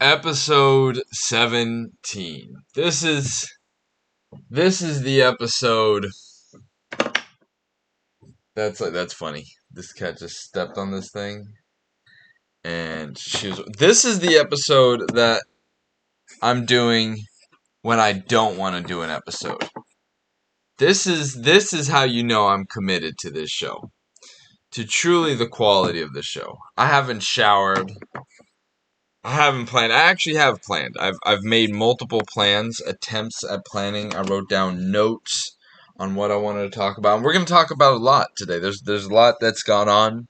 Episode 17. This is the episode. That's funny. This cat just stepped on this thing and this is the episode that I'm doing when I don't want to do an episode. This is how you know I'm committed to this show. To truly the quality of the show. I haven't showered. I haven't planned. I actually have planned. I've made multiple plans, attempts at planning. I wrote down notes on what I wanted to talk about. And we're going to talk about a lot today. There's a lot that's gone on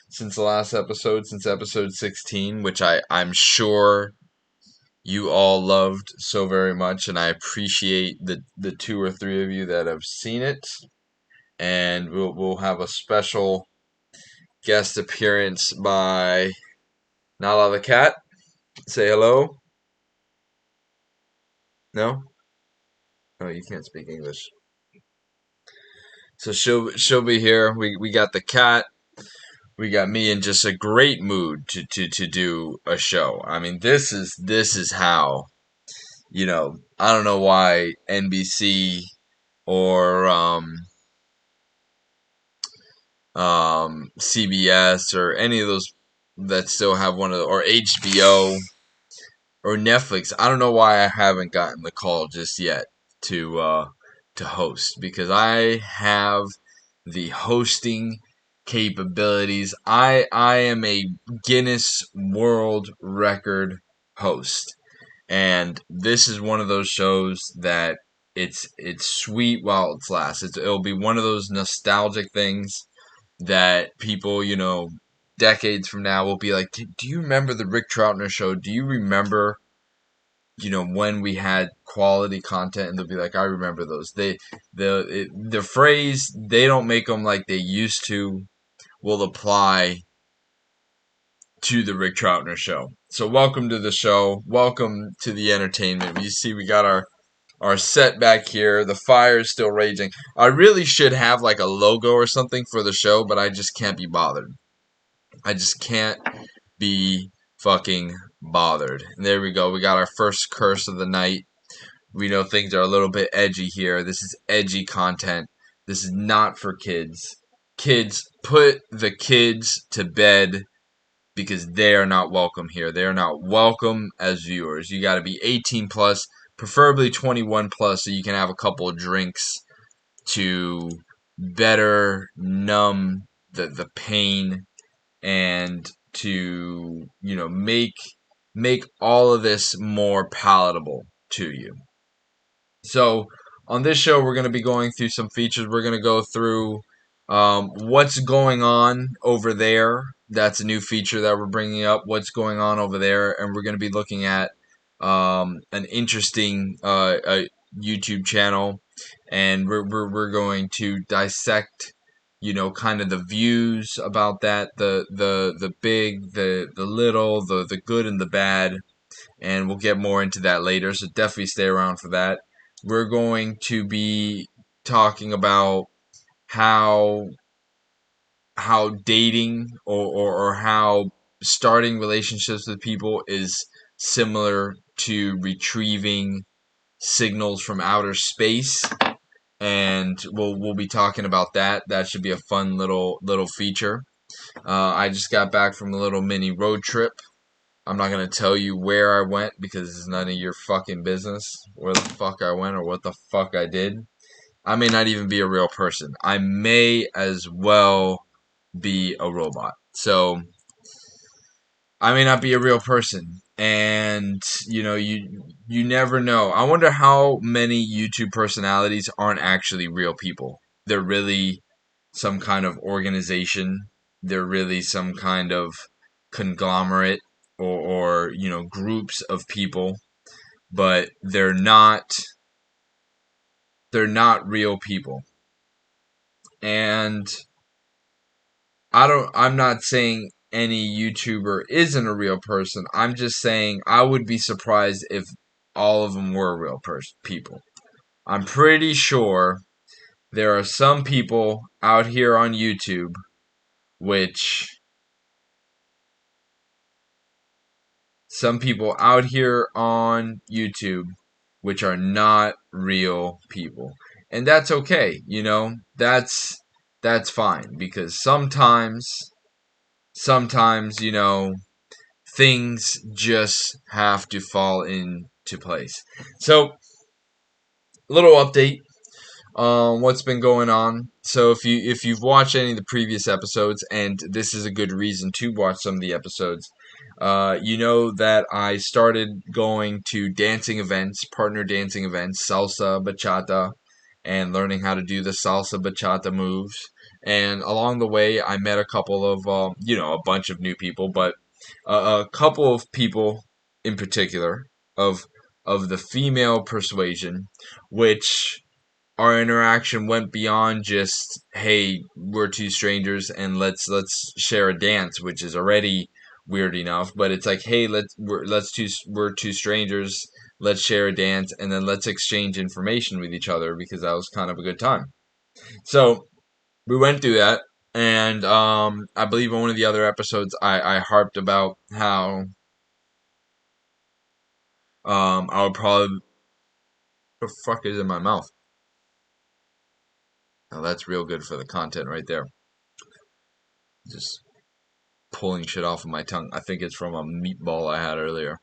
since the last episode, since episode 16, which I'm sure you all loved so very much, and I appreciate the two or three of you that have seen it. And we'll have a special guest appearance by Nala the cat. Say hello. No? Oh, you can't speak English. So she'll be here. We got the cat. We got me in just a great mood to do a show. I mean, this is how, I don't know why NBC or CBS or any of those that still have or HBO or Netflix. I don't know why I haven't gotten the call just yet to host, because I have the hosting capabilities. I am a Guinness World Record host, and this is one of those shows that it's sweet while it lasts. It'll be one of those nostalgic things that people, decades from now will be like, do you remember the Rick Troutner show? Do you remember, when we had quality content? And they'll be like, I remember those. The phrase, they don't make them like they used to, will apply to the Rick Troutner show. So welcome to the show. Welcome to the entertainment. You see, we got our set back here. The fire is still raging. I really should have like a logo or something for the show, but I just can't be bothered. I just can't be fucking bothered. And there we go. We got our first curse of the night. We know things are a little bit edgy here. This is edgy content. This is not for kids. Kids, put the kids to bed, because they are not welcome here. They are not welcome as viewers. You got to be 18 plus, preferably 21 plus, so you can have a couple of drinks to better numb the pain, and to make all of this more palatable to you. So on this show, we're going to be going through some features. We're going to go through what's going on over there. That's a new feature that we're bringing up. What's going on over there, and we're going to be looking at an interesting YouTube channel, and we're going to dissect, kind of the views about that, the big, the little, the good and the bad, and we'll get more into that later. So definitely stay around for that. We're going to be talking about how dating, or how starting relationships with people is similar to retrieving signals from outer space, and we'll be talking about that. That should be a fun little feature. I just got back from a little mini road trip. I'm not gonna tell you where I went, because it's none of your fucking business where the fuck I went or what the fuck I did. I may not even be a real person. I may as well be a robot. So I may not be a real person, and you never know. I wonder how many YouTube personalities aren't actually real people. They're really some kind of organization. They're really some kind of conglomerate, or groups of people, but they're not real people. And I'm not saying any YouTuber isn't a real person. I'm just saying I would be surprised if all of them were real people. I'm pretty sure there are some people out here on YouTube which some people out here on YouTube which are not real people. And that's okay, you know? That's fine because sometimes, you know, things just have to fall into place. So, a little update what's been going on. So if you've watched any of the previous episodes, and this is a good reason to watch some of the episodes, you know that I started going to dancing events, partner dancing events, salsa, bachata, and learning how to do the salsa bachata moves. And along the way, I met a couple of, you know, a bunch of new people, but a couple of people in particular of of the female persuasion, which our interaction went beyond just hey we're two strangers and let's share a dance, which is already weird enough, but it's like hey we're two strangers, let's share a dance and then let's exchange information with each other because that was kind of a good time. So we went through that, and I believe in one of the other episodes I harped about how I would probably what the fuck is in my mouth. Now that's real good for the content right there, just pulling shit off of my tongue. I think it's from a meatball I had earlier.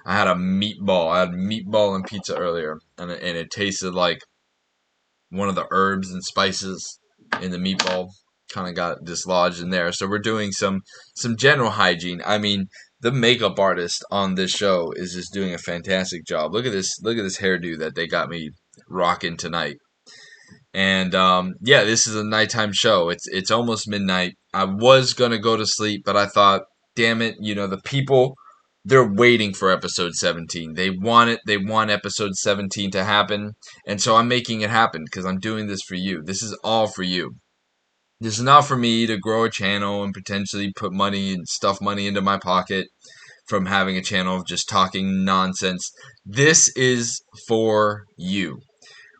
I had a meatball. I had meatball and pizza earlier, and it tasted like one of the herbs and spices in the meatball kind of got dislodged in there. So we're doing some general hygiene. I mean, the makeup artist on this show is just doing a fantastic job. Look at this! Look at this hairdo that they got me rocking tonight. And yeah, this is a nighttime show. It's almost midnight. I was gonna go to sleep, but I thought, damn it, you know, the people they're waiting for episode 17. They want it. They want episode 17 to happen. And so I'm making it happen because I'm doing this for you. This is all for you. This is not for me to grow a channel and potentially put money and stuff money into my pocket from having a channel of just talking nonsense. This is for you.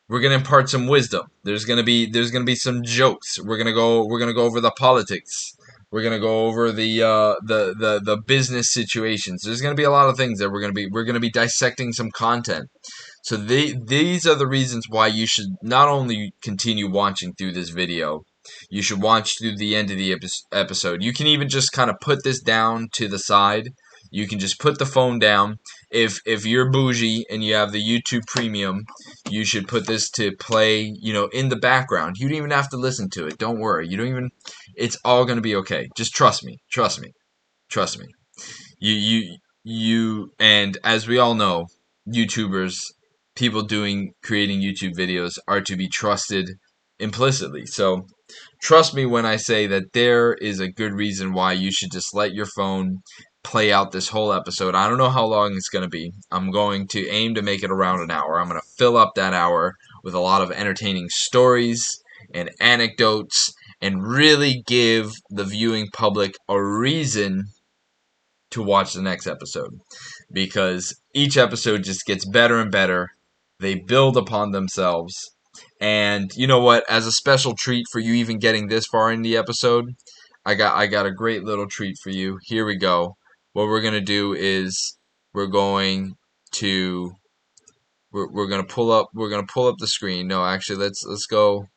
We're gonna impart some wisdom. There's gonna be some jokes. We're gonna go over the politics. We're gonna go over the business situations. There's gonna be a lot of things that we're gonna be dissecting some content. So these are the reasons why you should not only continue watching through this video, you should watch through the end of the episode. You can even just kind of put this down to the side. You can just put the phone down. If you're bougie and you have the YouTube Premium, you should put this to play, you know, in the background. You don't even have to listen to it. Don't worry. You don't even. It's all gonna be okay. Just trust me. Trust me. Trust me. And as we all know, YouTubers, people doing creating YouTube videos are to be trusted implicitly. So trust me when I say that there is a good reason why you should just let your phone play out this whole episode. I don't know how long it's going to be. I'm going to aim to make it around an hour. I'm going to fill up that hour with a lot of entertaining stories and anecdotes and really give the viewing public a reason to watch the next episode because each episode just gets better and better. They build upon themselves. And you know what? As a special treat for you even getting this far in the episode, I got a great little treat for you. Here we go. What we're going to do is we're going to we're going to pull up the screen. No, actually let's go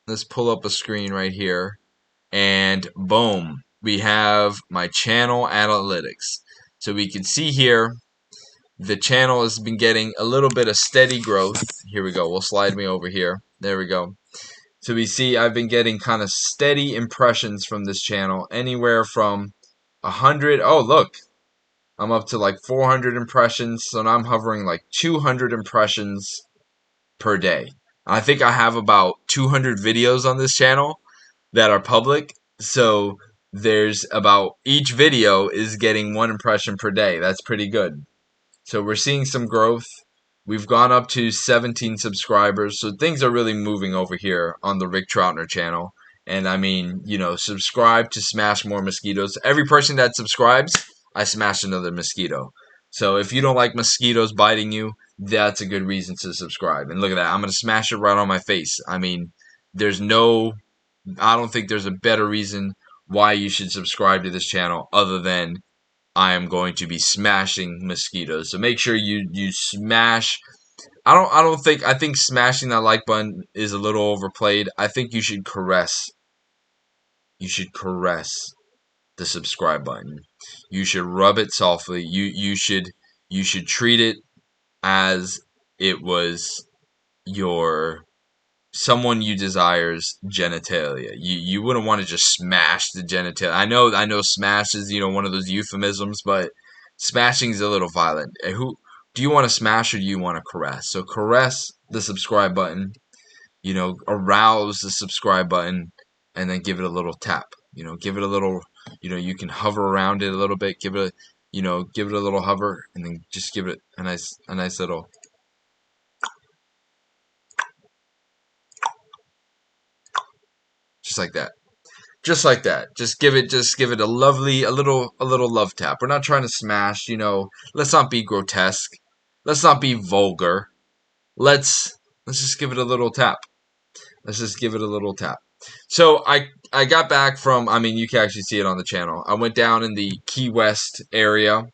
let's pull up a screen right here. And boom, we have my channel analytics. So we can see here the channel has been getting a little bit of steady growth. Here we go. We'll slide me over here. There we go. So we see I've been getting kind of steady impressions from this channel, anywhere from 100. Oh, look, I'm up to like 400 impressions. So now I'm hovering like 200 impressions per day. I think I have about 200 videos on this channel that are public. So there's about each video is getting one impression per day. That's pretty good. So we're seeing some growth. We've gone up to 17 subscribers. So things are really moving over here on the Rick Troutner channel. And I mean, you know, subscribe to smash more mosquitoes. Every person that subscribes, I smash another mosquito. So if you don't like mosquitoes biting you, that's a good reason to subscribe. And look at that. I'm going to smash it right on my face. I mean, there's no I don't think there's a better reason why you should subscribe to this channel other than I am going to be smashing mosquitoes. So make sure you smash. I think smashing that like button is a little overplayed. I think you should caress. You should caress the subscribe button. You should rub it softly. You should treat it as it was your someone you desire's genitalia. You wouldn't want to just smash the genitalia. I know smash is, one of those euphemisms, but smashing is a little violent. Who do you want to smash or do you want to caress? So caress the subscribe button, arouse the subscribe button, and then give it a little tap. Give it a little, you can hover around it a little bit, give it a little hover, and then just give it a nice little, just like that. Just like that. Just give it a little love tap. We're not trying to smash, let's not be grotesque. Let's not be vulgar. Let's just give it a little tap. Let's just give it a little tap. So I got back from, you can actually see it on the channel. I went down in the Key West area.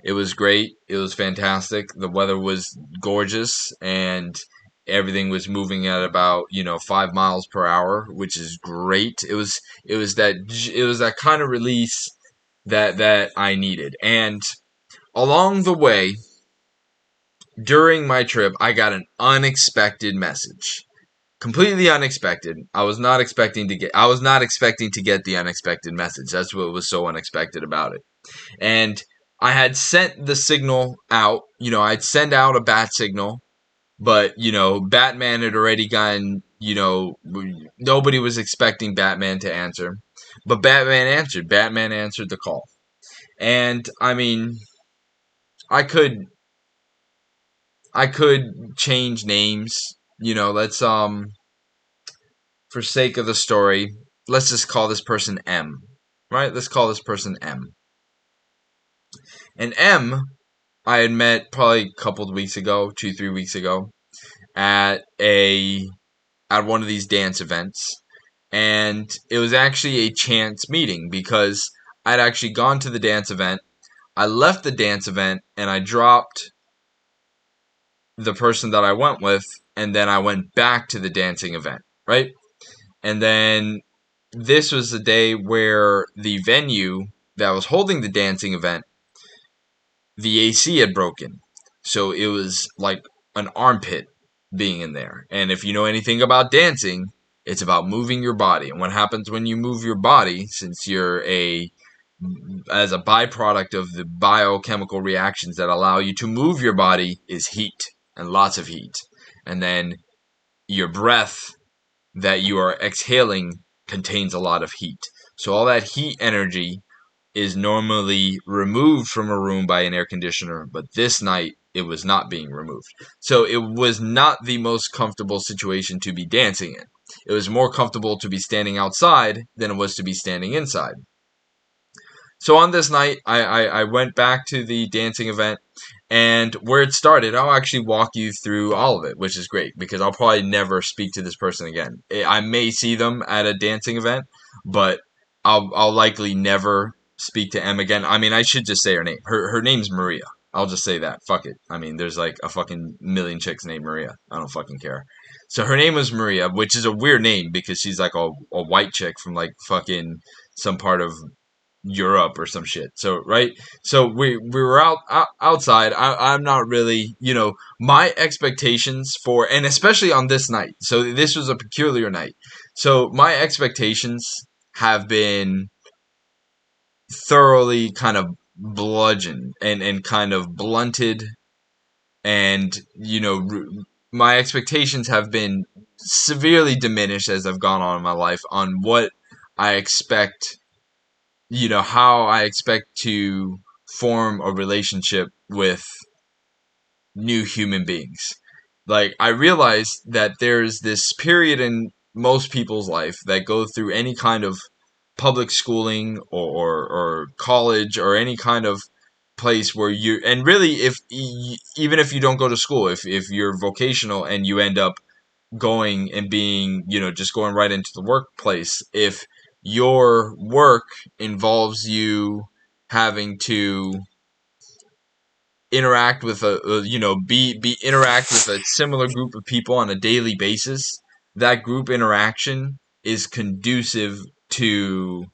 It was great. It was fantastic. The weather was gorgeous, and everything was moving at about 5 miles per hour, which is great. It was that kind of release that I needed. And along the way, during my trip, I got an unexpected message. Completely unexpected. I was not expecting to get the unexpected message. That's what was so unexpected about it. And I had sent the signal out. I'd send out a bat signal, but Batman had already gotten. Nobody was expecting Batman to answer, but Batman answered. Batman answered the call, and I could change names. Let's for sake of the story, let's just call this person M. Right? Let's call this person M. And M, I had met probably a couple of weeks ago, 2-3 weeks ago, at one of these dance events, and it was actually a chance meeting because I'd actually gone to the dance event. I left the dance event and I dropped the person that I went with, and then I went back to the dancing event, right? And then this was the day where the venue that was holding the dancing event, the AC had broken. So it was like an armpit being in there. And if you know anything about dancing, it's about moving your body. And what happens when you move your body, since you're as a byproduct of the biochemical reactions that allow you to move your body, is heat, and lots of heat. And then your breath that you are exhaling contains a lot of heat. So all that heat energy is normally removed from a room by an air conditioner, but this night it was not being removed. So it was not the most comfortable situation to be dancing in. It was more comfortable to be standing outside than it was to be standing inside. So on this night, I went back to the dancing event, and where it started, I'll actually walk you through all of it, which is great, because I'll probably never speak to this person again. I may see them at a dancing event, but I'll likely never speak to M again. I should just say her name. Her name's Maria. I'll just say that. Fuck it. There's like a fucking million chicks named Maria. I don't fucking care. So her name was Maria, which is a weird name because she's like a white chick from like fucking some part of Europe or some shit. So right. So we were outside. I'm not really, my expectations for, and especially on this night. So this was a peculiar night. So my expectations have been thoroughly kind of bludgeoned and kind of blunted, and my expectations have been severely diminished as I've gone on in my life on what I expect, how I expect to form a relationship with new human beings. Like, I realize that there's this period in most people's life that go through any kind of public schooling or college or any kind of place where you, and really, even if you don't go to school, if you're vocational and you end up going and being, just going right into the workplace, if your work involves you having to interact with be interact with a similar group of people on a daily basis, that group interaction is conducive to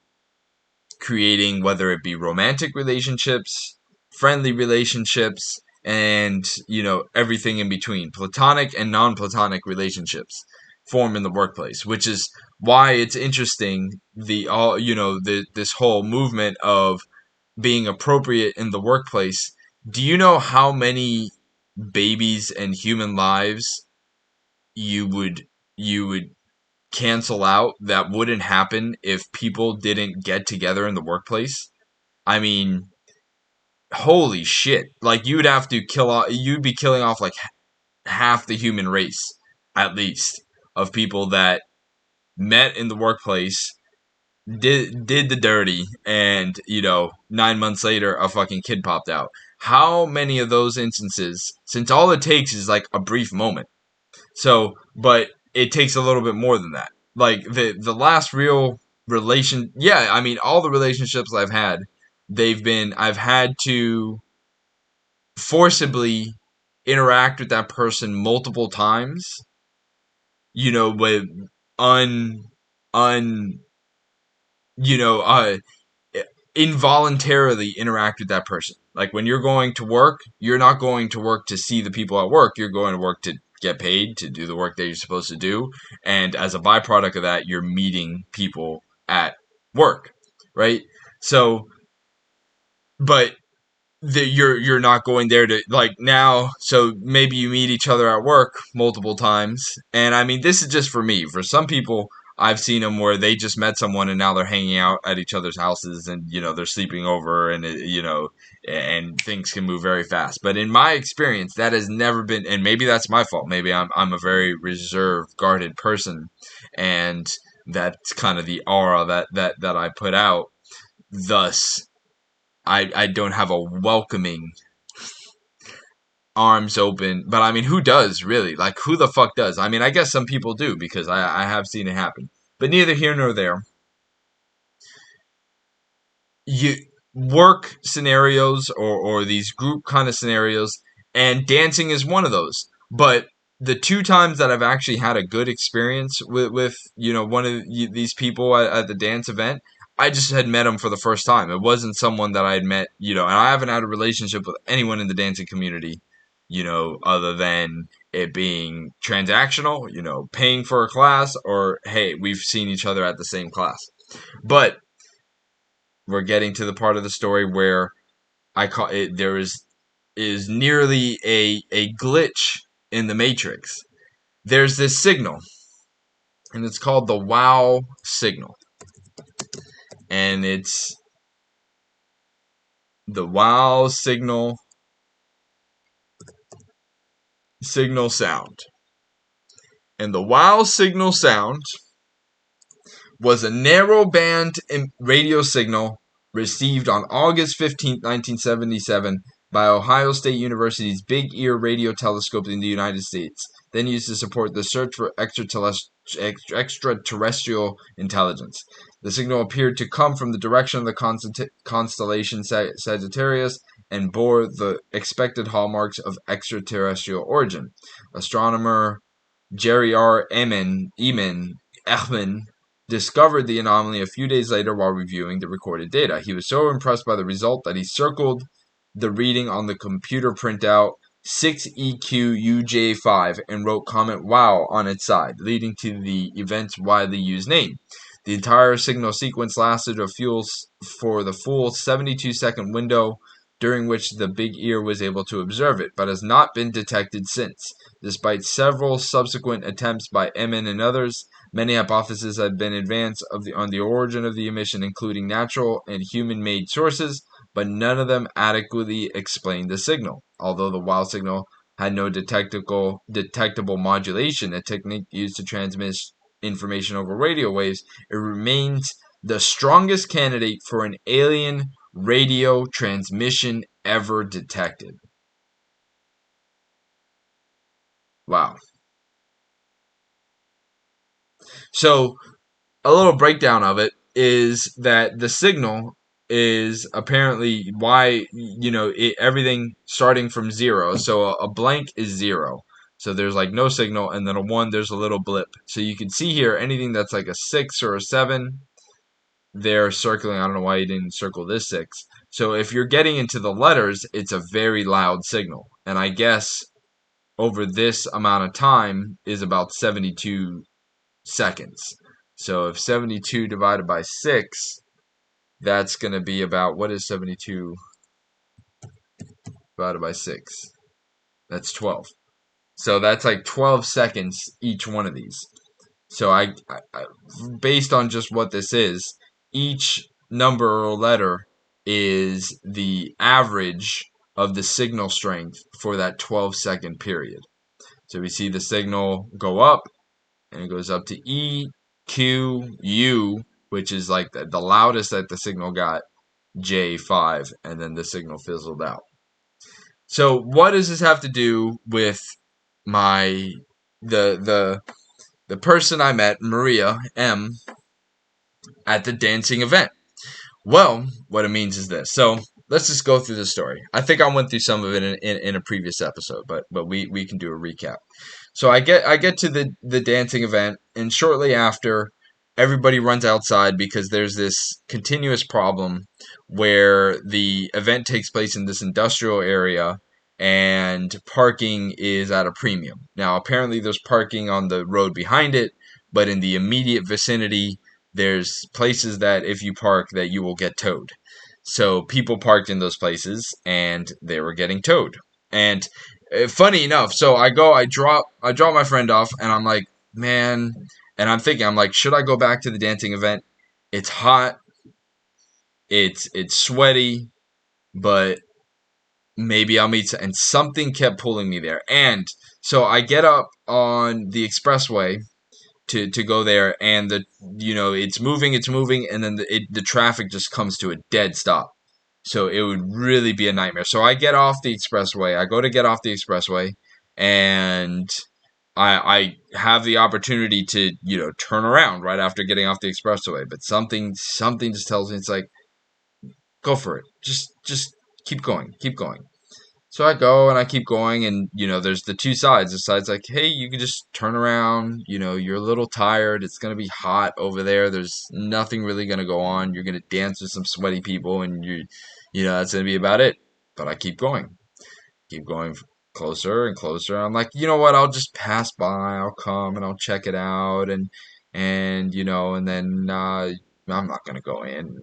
creating, whether it be romantic relationships, friendly relationships, and everything in between, platonic and non-platonic relationships form in the workplace, which is why it's interesting, this whole movement of being appropriate in the workplace. Do you know how many babies and human lives you would you would cancel out that wouldn't happen if people didn't get together in the workplace? I mean, holy shit. Like you'd have to kill off you'd be killing off like half the human race at least of people that met in the workplace, did the dirty, and 9 months later a fucking kid popped out. How many of those instances, since all it takes is like a brief moment, so but it takes a little bit more than that. Like the last real relation, yeah, I mean all the relationships I've had to forcibly interact with that person multiple times, with un un you know involuntarily interact with that person. Like when you're going to work, you're not going to work to see the people at work. You're going to work to get paid to do the work that you're supposed to do. And as a byproduct of that, you're meeting people at work, right? So, but you're not going there to like now, so maybe you meet each other at work multiple times, and I mean this is just for me. For some people, I've seen them where they just met someone and now they're hanging out at each other's houses, and they're sleeping over, and and things can move very fast. But in my experience, that has never been, and maybe that's my fault. Maybe I'm a very reserved, guarded person, and that's kind of the aura that I put out. Thus, I don't have a welcoming, arms open. But I mean, who does really? Like, who the fuck does? I mean, I guess some people do because I have seen it happen. But neither here nor there. You work scenarios, or these group kind of scenarios, and dancing is one of those. But the two times that I've actually had a good experience with one of these people at the dance event, I just had met him for the first time. It wasn't someone that I had met, and I haven't had a relationship with anyone in the dancing community, other than it being transactional, paying for a class, or hey, we've seen each other at the same class. But we're getting to the part of the story where I call it, there is nearly a glitch in the matrix. There's this signal, and it's called the wow signal, and it's the wow signal sound, and the wow signal sound was a narrow band radio signal received on August 15th, 1977 by Ohio State University's Big Ear Radio Telescope in the United States, then used to support the search for extraterrestrial intelligence. The signal appeared to come from the direction of the constellation Sagittarius and bore the expected hallmarks of extraterrestrial origin. Astronomer Jerry R. Ehman discovered the anomaly a few days later while reviewing the recorded data. He was so impressed by the result that he circled the reading on the computer printout 6EQUJ5 and wrote comment "wow" on its side, leading to the event's widely used name. The entire signal sequence lasted for the full 72-second window during which the Big Ear was able to observe it, but has not been detected since. Despite several subsequent attempts by Emin and others, many hypotheses have been advanced on the origin of the emission, including natural and human-made sources, but none of them adequately explain the signal. Although the wow signal had no detectable modulation, a technique used to transmit information over radio waves, it remains the strongest candidate for an alien radio transmission ever detected. Wow. So, a little breakdown of it. is that the signal is apparently why, everything starting from zero. So a blank is zero. So there's like no signal, and then a one, there's a little blip. So you can see here anything that's like a six or a seven, they're circling. I don't know why you didn't circle this six. So if you're getting into the letters, it's a very loud signal. And I guess over this amount of time is about 72 seconds. So if 72 divided by 6, that's going to be about, what is 72 divided by 6? That's 12. So that's like 12 seconds each one of these. So based on just what this is, each number or letter is the average of the signal strength for that 12-second period. So we see the signal go up, and it goes up to E, Q, U, which is like the loudest that the signal got, J5, and then the signal fizzled out. So what does this have to do with my the person I met, Maria M, at the dancing event? Well, what it means is this. So let's just go through the story. I think I went through some of it in a previous episode, but we can do a recap. So I get to the dancing event, and shortly after, everybody runs outside because there's this continuous problem where the event takes place in this industrial area, and parking is at a premium. Now, apparently there's parking on the road behind it, but in the immediate vicinity, there's places that if you park that you will get towed. So people parked in those places, and they were getting towed. And funny enough, so I drop my friend off, and I'm like, man, and I'm thinking, I'm like, should I go back to the dancing event? It's hot, it's sweaty, but maybe I'll meet. And something kept pulling me there, and so I get up on the expressway to go there, and it's moving, and then the traffic just comes to a dead stop. So it would really be a nightmare. So I get off the expressway. I go to get off the expressway, and I have the opportunity to turn around right after getting off the expressway. But something just tells me, it's like, go for it. Just keep going, keep going. So I go and I keep going, and there's the two sides. The side's like, hey, you can just turn around. You're a little tired. It's gonna be hot over there. There's nothing really gonna go on. You're gonna dance with some sweaty people, and that's gonna be about it. But I keep going closer and closer. I'm like, you know what? I'll just pass by. I'll come and I'll check it out, and then I'm not gonna go in.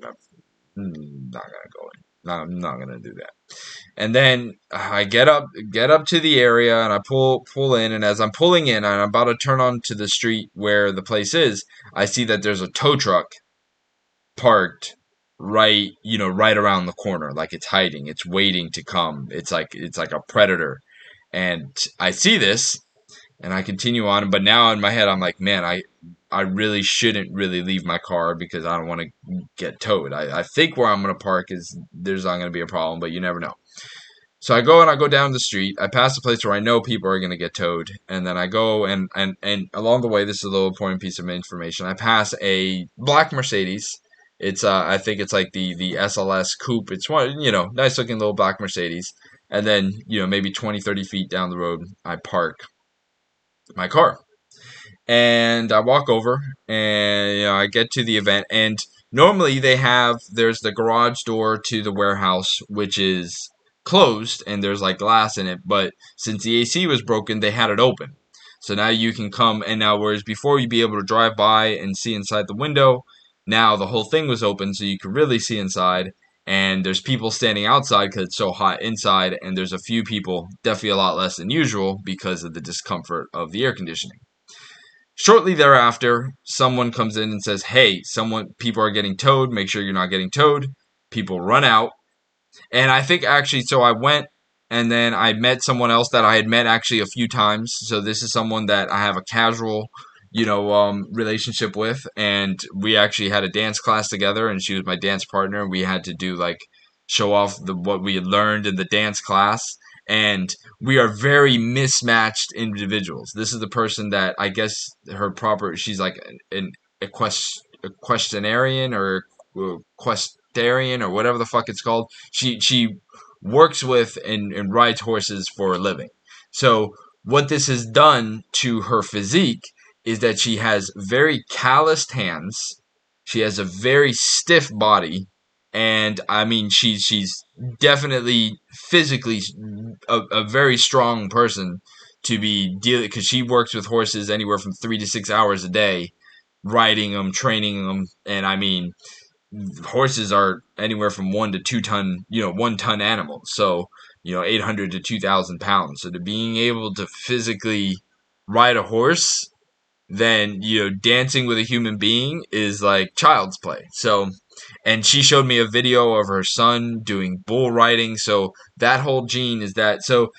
I'm not gonna go in. No, I'm not gonna do that. And then I get up to the area, and I pull in, and as I'm pulling in and I'm about to turn onto the street where the place is, I see that there's a tow truck parked right around the corner, like it's hiding, it's waiting to come. It's like a predator. And I see this, and I continue on, but now in my head I'm like, man, I really shouldn't really leave my car because I don't want to get towed. I think where I'm going to park there's not going to be a problem, but you never know. So I go down the street. I pass a place where I know people are going to get towed, and then I go and along the way, this is a little important piece of information. I pass a black Mercedes. It's I think it's like the SLS coupe. It's one, nice looking little black Mercedes. And then, maybe 20, 30 feet down the road, I park my car. And I walk over, and I get to the event, and normally there's the garage door to the warehouse, which is closed, and there's like glass in it, but since the AC was broken, they had it open. So now you can come, and now whereas before you'd be able to drive by and see inside the window, now the whole thing was open so you could really see inside. And there's people standing outside because it's so hot inside, and there's a few people, definitely a lot less than usual because of the discomfort of the air conditioning. Shortly thereafter, someone comes in and says, hey, people are getting towed. Make sure you're not getting towed. People run out. And I think actually, so I went, and then I met someone else that I had met actually a few times. So this is someone that I have a casual, relationship with. And we actually had a dance class together, and she was my dance partner. We had to do show off what we had learned in the dance class. And we are very mismatched individuals. This is the person that I guess she's like an equestrian or equestrian or whatever the fuck it's called. She works with and rides horses for a living. So what this has done to her physique is that she has very calloused hands. She has a very stiff body, and I mean she's definitely physically a very strong person to be dealing, because she works with horses anywhere from 3 to 6 hours a day, riding them, training them, and I mean horses are anywhere from 1 to 2 ton, 1 ton animals. So, 800 to 2,000 pounds. So to being able to physically ride a horse, then, dancing with a human being is like child's play. So, and she showed me a video of her son doing bull riding. So that whole gene is that. So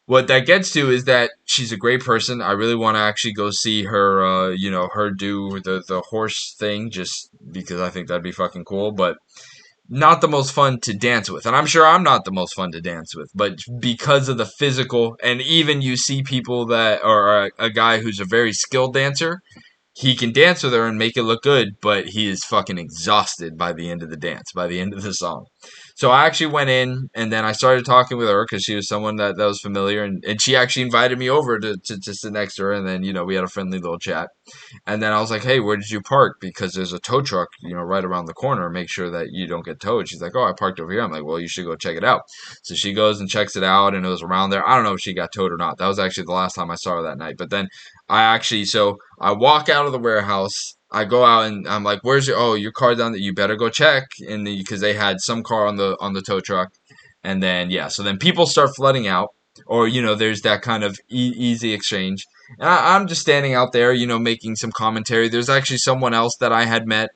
what that gets to is that she's a great person. I really want to actually go see her, her do the horse thing, just because I think that'd be fucking cool. But not the most fun to dance with, and I'm sure I'm not the most fun to dance with. But because of the physical, and even you see people that are a guy who's a very skilled dancer, he can dance with her and make it look good, but he is fucking exhausted by the end of the dance, by the end of the song. So I actually went in and then I started talking with her because she was someone that was familiar, and she actually invited me over to sit next to her, and then, we had a friendly little chat. And then I was like, hey, where did you park? Because there's a tow truck, right around the corner. Make sure that you don't get towed. She's like, oh, I parked over here. I'm like, well, you should go check it out. So she goes and checks it out, and it was around there. I don't know if she got towed or not. That was actually the last time I saw her that night. But then so I walk out of the warehouse. I go out and I'm like, "Where's your car down there? You better go check." Because they had some car on the tow truck, and then yeah, so then people start flooding out, or there's that kind of easy exchange, and I'm just standing out there, making some commentary. There's actually someone else that I had met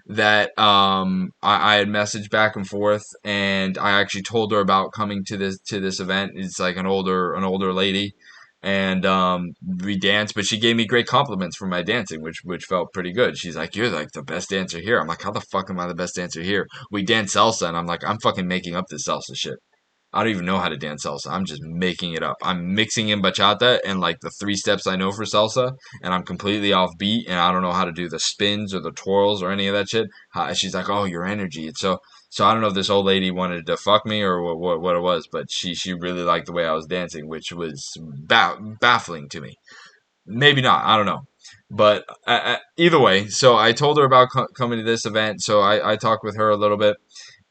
that I had messaged back and forth, and I actually told her about coming to this event. It's like an older lady, and we danced, but she gave me great compliments for my dancing, which felt pretty good. She's like, "You're like the best dancer here." I'm like, "How the fuck am I the best dancer here?" We dance salsa, and I'm like, "I'm fucking making up this salsa shit. I don't even know how to dance salsa. I'm just making it up. I'm mixing in bachata and like the 3 steps I know for salsa, and I'm completely off beat, and I don't know how to do the spins or the twirls or any of that shit." She's like, "Oh, your energy." It's so I don't know if this old lady wanted to fuck me or what it was, but she really liked the way I was dancing, which was baffling to me. Maybe not. I don't know. But either way, so I told her about coming to this event. So I talked with her a little bit.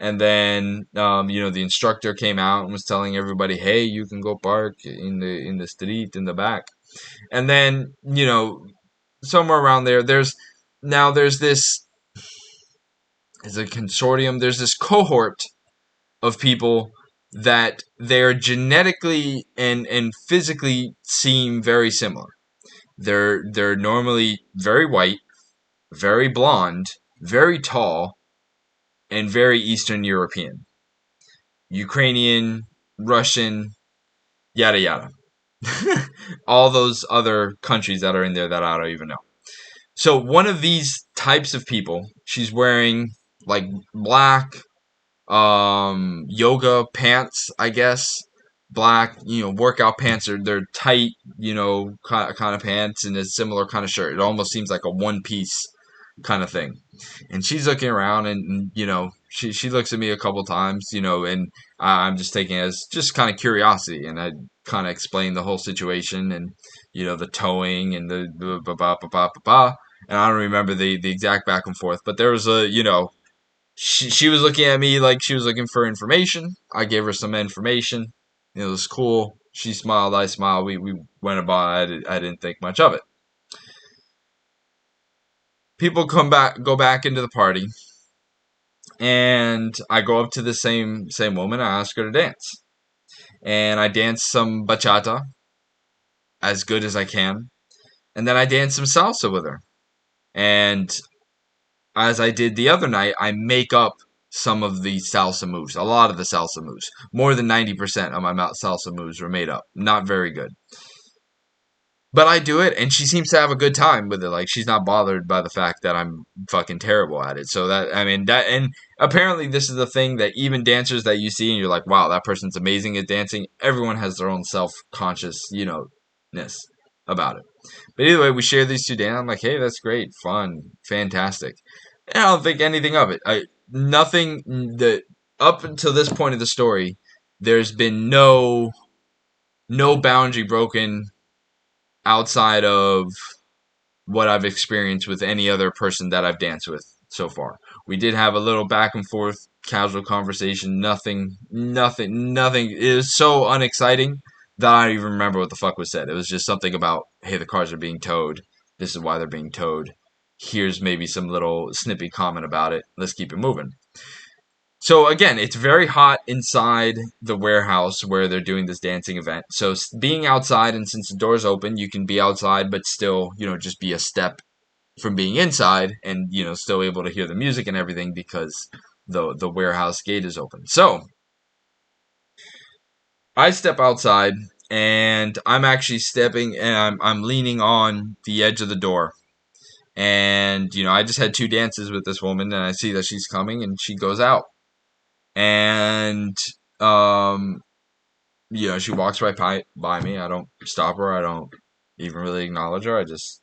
And then, the instructor came out and was telling everybody, "Hey, you can go park in the street in the back." And then, somewhere around there, there's this is a consortium. There's this cohort of people that they're genetically and physically seem very similar. They're normally very white, very blonde, very tall, and very Eastern European. Ukrainian, Russian, yada yada. All those other countries that are in there that I don't even know. So one of these types of people, she's wearing like black yoga pants, I guess. Black, workout pants. They're tight, kind of pants, and a similar kind of shirt. It almost seems like a one piece kind of thing. And she's looking around, and she looks at me a couple times, and I'm just taking it as just kind of curiosity, and I kind of explain the whole situation, and the towing and the ba ba ba ba ba ba. And I don't remember the exact back and forth, but there was she was looking at me like she was looking for information. I gave her some information. It was cool. She smiled. I smiled. We went about. I didn't think much of it. People go back into the party, and I go up to the same woman. I ask her to dance, and I dance some bachata as good as I can, and then I dance some salsa with her. And as I did the other night, I make up some of the salsa moves, a lot of the salsa moves. More than 90% of my salsa moves were made up. Not very good. But I do it, and she seems to have a good time with it. Like, she's not bothered by the fact that I'm fucking terrible at it. So and apparently this is the thing that even dancers that you see and you're like, wow, that person's amazing at dancing. Everyone has their own self-conscious, ness about it. But either way, we share these two dances. I'm like, hey, that's great, fun, fantastic. And I don't think anything of it. Nothing that up until this point of the story, there's been no boundary broken outside of what I've experienced with any other person that I've danced with so far. We did have a little back and forth casual conversation. Nothing. It was so unexciting that I don't even remember what the fuck was said. It was just something about, hey, the cars are being towed. This is why they're being towed. Here's maybe some little snippy comment about it. Let's keep it moving. So again, it's very hot inside the warehouse where they're doing this dancing event. So being outside, and since the door's open, you can be outside, but still, just be a step from being inside, and still able to hear the music and everything because the warehouse gate is open. So I step outside, and I'm actually stepping, and I'm leaning on the edge of the door. And I just had two dances with this woman, and I see that she's coming, and she goes out. And um she walks right by me. I don't stop her. I don't even really acknowledge her. I just,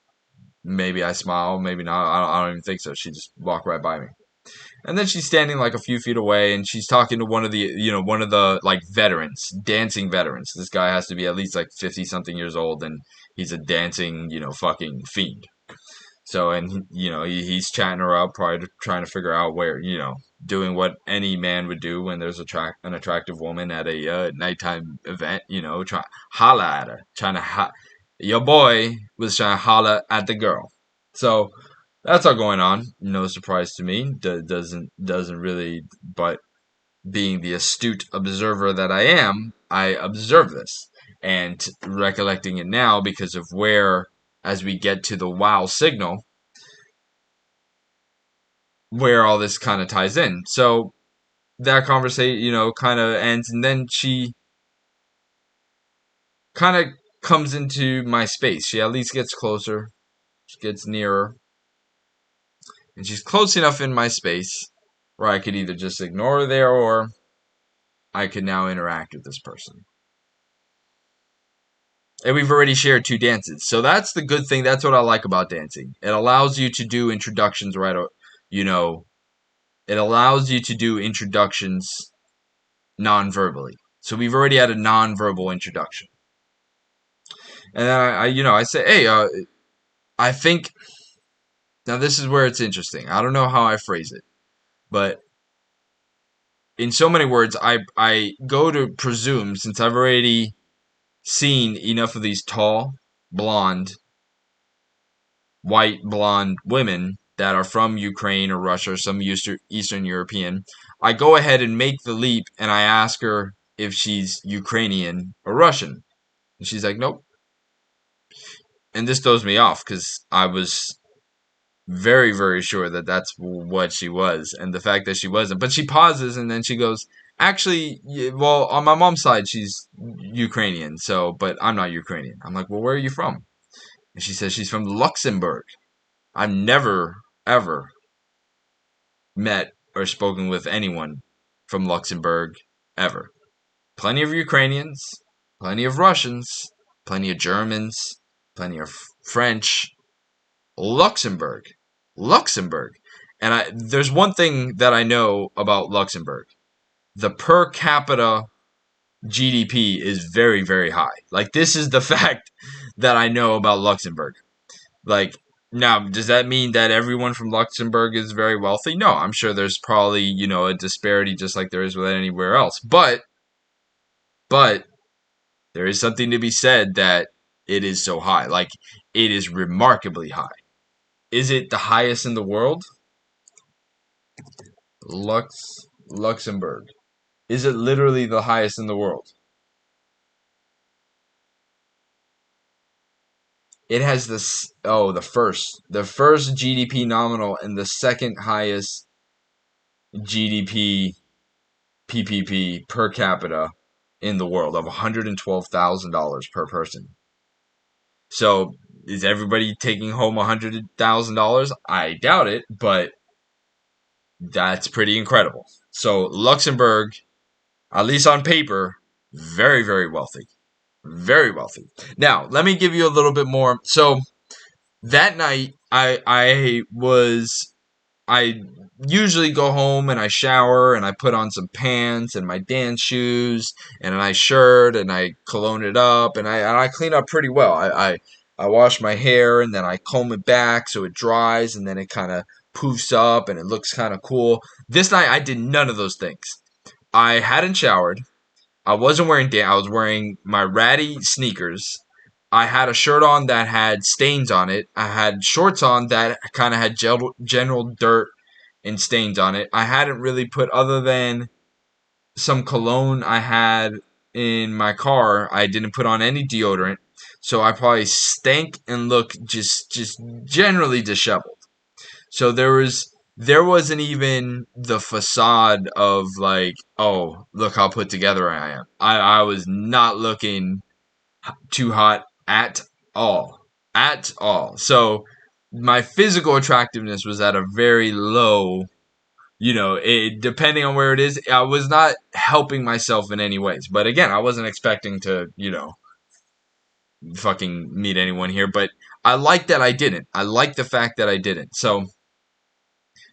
maybe I smile, maybe not. I don't even think so. She just walked right by me. And then she's standing like a few feet away, and she's talking to one of the like veterans, dancing veterans. This guy has to be at least like 50 something years old, and he's a dancing, fucking fiend. So, and he's chatting her up, probably trying to figure out where, doing what any man would do when there's an attractive woman at a nighttime event, try holla at her, trying to your boy was trying to holla at the girl. So that's all going on. No surprise to me. Doesn't really, but being the astute observer that I am, I observe this and recollecting it now because of where, as we get to the wow signal, where all this kind of ties in. So that conversation, kind of ends, and then she kind of comes into my space. She at least gets closer, she gets nearer, and she's close enough in my space where I could either just ignore her there or I could now interact with this person. And we've already shared two dances. So that's the good thing. That's what I like about dancing. It allows you to do introductions right, you know, it allows you to do introductions non-verbally. So we've already had a non-verbal introduction. And then I say, hey, I think, now this is where it's interesting. I don't know how I phrase it, but in so many words, I go to presume, since I've already seen enough of these tall, blonde, white blonde women that are from Ukraine or Russia or some Eastern European, I go ahead and make the leap and I ask her if she's Ukrainian or Russian. And she's like, nope. And this throws me off because I was very, very sure that that's what she was. And the fact that she wasn't. But she pauses and then she goes, actually, well, on my mom's side, she's Ukrainian. So, but I'm not Ukrainian. I'm like, well, where are you from? And she says she's from Luxembourg. I've never, ever met or spoken with anyone from Luxembourg ever. Plenty of Ukrainians, plenty of Russians, plenty of Germans, plenty of French. Luxembourg. Luxembourg. And there's one thing that I know about Luxembourg. The per capita GDP is very, very high. Like, this is the fact that I know about Luxembourg. Like, now, does that mean that everyone from Luxembourg is very wealthy? No, I'm sure there's probably, a disparity just like there is with anywhere else. But there is something to be said that it is so high. Like, it is remarkably high. Is it the highest in the world? Luxembourg. Is it literally the highest in the world? It has the first GDP nominal and the second highest GDP PPP per capita in the world of $112,000 per person. So is everybody taking home $100,000? I doubt it, but that's pretty incredible. So Luxembourg, at least on paper, very, very wealthy. Very wealthy. Now, let me give you a little bit more. So that night, I usually go home and I shower and I put on some pants and my dance shoes and a nice shirt and I cologne it up and I clean up pretty well. I wash my hair and then I comb it back so it dries and then it kind of poofs up and it looks kind of cool. This night I did none of those things. I hadn't showered. I wasn't wearing I was wearing my ratty sneakers. I had a shirt on that had stains on it. I had shorts on that kind of had general dirt and stains on it. I hadn't really put, other than some cologne I had in my car, I didn't put on any deodorant. So I probably stank and looked just generally disheveled. So there wasn't even the facade of like, oh, look how put together I am. I was not looking too hot at all. At all. So my physical attractiveness was at a very low, depending on where it is, I was not helping myself in any ways. But again, I wasn't expecting to, fucking meet anyone here. But I like that I didn't. I like the fact that I didn't. So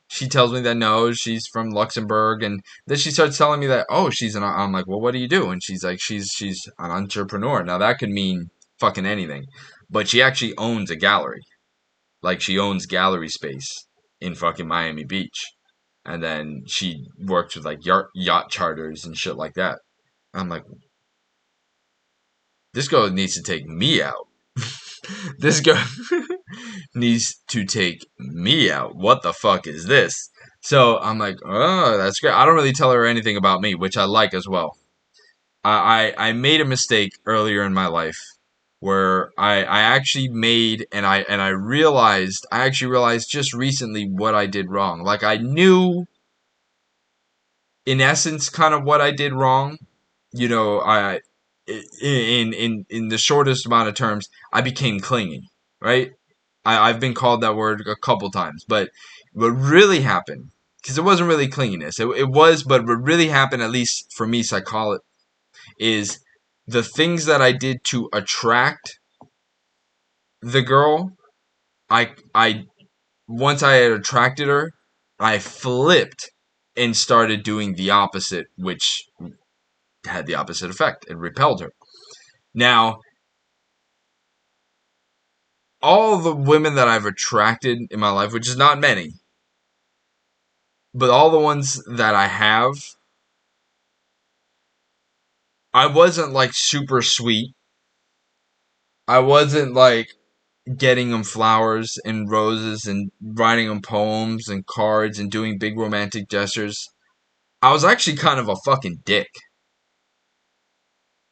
she tells me that no, she's from Luxembourg, and then she starts telling me that she's an. I'm like, well, what do you do? And she's like, she's an entrepreneur. Now that could mean fucking anything, but she actually owns a gallery. Like she owns gallery space in fucking Miami Beach, and then she works with like yacht charters and shit like that. I'm like, this girl needs to take me out. This girl needs to take me out. What the fuck is this? So I'm like, oh, that's great. I don't really tell her anything about me, which I like as well. I made a mistake earlier in my life where I actually made and I actually realized just recently what I did wrong. Like I knew in essence kind of what I did wrong. I in the shortest amount of terms, I became clingy, right? I've been called that word a couple times, but what really happened, because it wasn't really clinginess, it was, but what really happened, at least for me, psychology, is the things that I did to attract the girl. I once I had attracted her, I flipped and started doing the opposite, which had the opposite effect. It repelled her. Now, all the women that I've attracted in my life, which is not many, but all the ones that I have, I wasn't like super sweet. I wasn't like getting them flowers and roses and writing them poems and cards and doing big romantic gestures. I was actually kind of a fucking dick.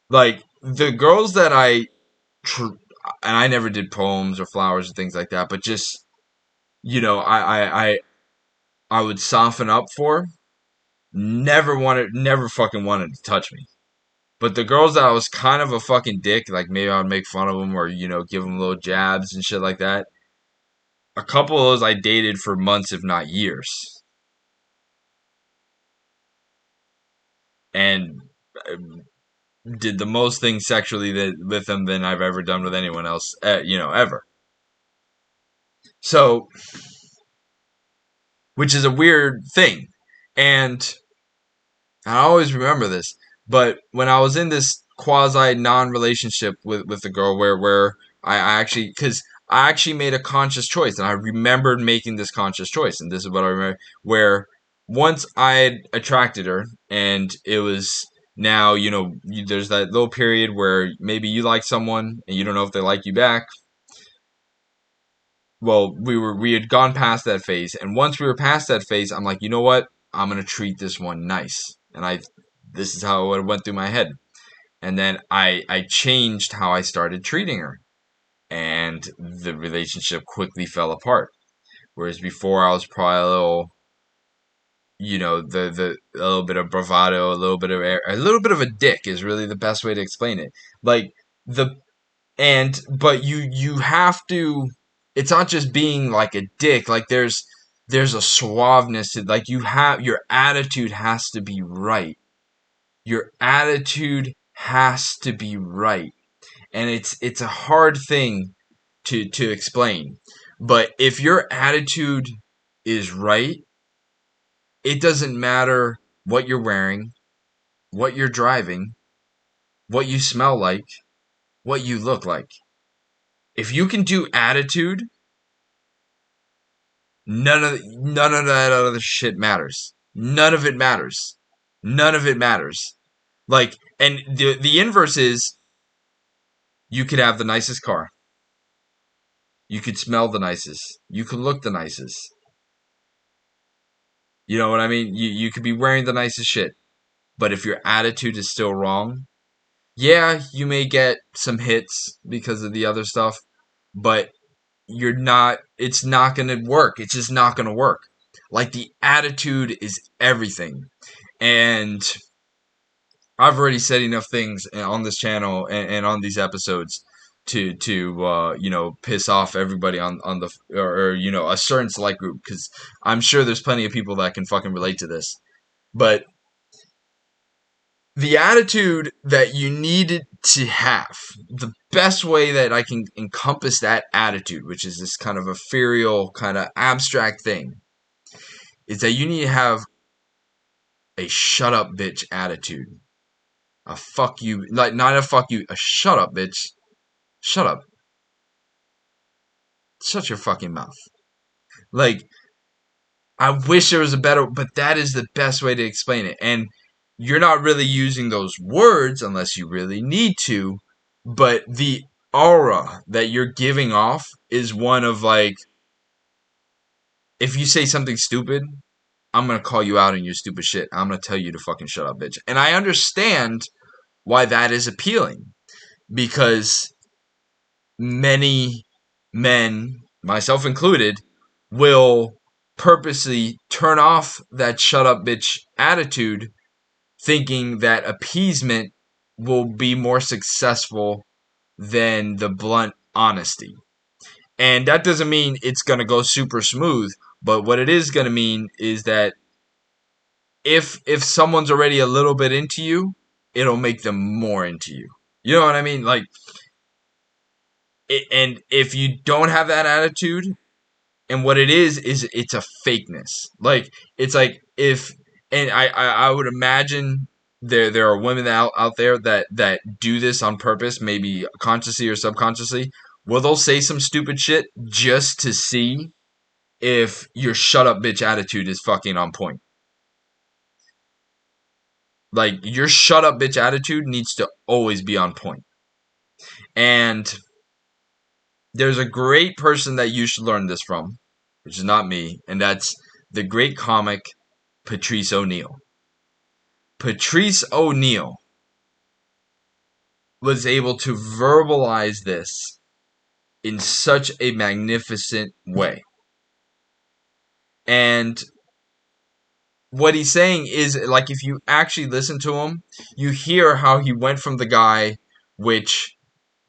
Like the girls that and I never did poems or flowers or things like that, but just I would soften up for. Never fucking wanted to touch me. But the girls that I was kind of a fucking dick, like maybe I would make fun of them or give them little jabs and shit like that. A couple of those I dated for months, if not years, and did the most things sexually with them than I've ever done with anyone else, ever. So, which is a weird thing, and I always remember this. But when I was in this quasi non-relationship with the girl, where I actually, because I actually made a conscious choice, and I remembered making this conscious choice, and this is what I remember, where once I had attracted her, and it was now, there's that little period where maybe you like someone and you don't know if they like you back. Well, we had gone past that phase, and once we were past that phase, I'm like, you know what? I'm gonna treat this one nice, and this is how it went through my head, and then I changed how I started treating her, and the relationship quickly fell apart. Whereas before, I was probably a little, the a little bit of bravado, a little bit of a dick is really the best way to explain it. Like the but you have to, it's not just being like a dick, like there's a suaveness to, like, your attitude has to be right. Your attitude has to be right. and it's a hard thing to explain. But if your attitude is right, it doesn't matter what you're wearing, what you're driving, what you smell like, what you look like. If you can do attitude, none of that other shit matters. None of it matters. None of it matters. Like, and the inverse is you could have the nicest car. You could smell the nicest. You could look the nicest. You know what I mean? You could be wearing the nicest shit. But if your attitude is still wrong, yeah, you may get some hits because of the other stuff, but it's not going to work. It's just not going to work. Like, the attitude is everything. And I've already said enough things on this channel and on these episodes to piss off everybody on the or a certain select group, because I'm sure there's plenty of people that can fucking relate to this. But the attitude that you needed to have, the best way that I can encompass that attitude, which is this kind of ethereal, kind of abstract thing, is that you need to have a shut up bitch attitude. A fuck you, like, not a fuck you, a shut up bitch. Shut up. Shut your fucking mouth. Like, I wish there was a better, but that is the best way to explain it. And you're not really using those words unless you really need to, but the aura that you're giving off is one of, like, if you say something stupid, I'm gonna call you out on your stupid shit. I'm gonna tell you to fucking shut up, bitch. And I understand why that is appealing, because many men, myself included, will purposely turn off that shut up bitch attitude, thinking that appeasement will be more successful than the blunt honesty. And that doesn't mean it's going to go super smooth, but what it is going to mean is that if someone's already a little bit into you, it'll make them more into you. You know what I mean? Like, and if you don't have that attitude, and what it is it's a fakeness. Like, it's like, if, and I would imagine there are women out there that do this on purpose, maybe consciously or subconsciously, where they'll say some stupid shit just to see if your shut up bitch attitude is fucking on point. Like, your shut up bitch attitude needs to always be on point. And there's a great person that you should learn this from, which is not me, and that's the great comic Patrice O'Neal. Patrice O'Neal was able to verbalize this in such a magnificent way. And what he's saying is, like, if you actually listen to him, you hear how he went from the guy which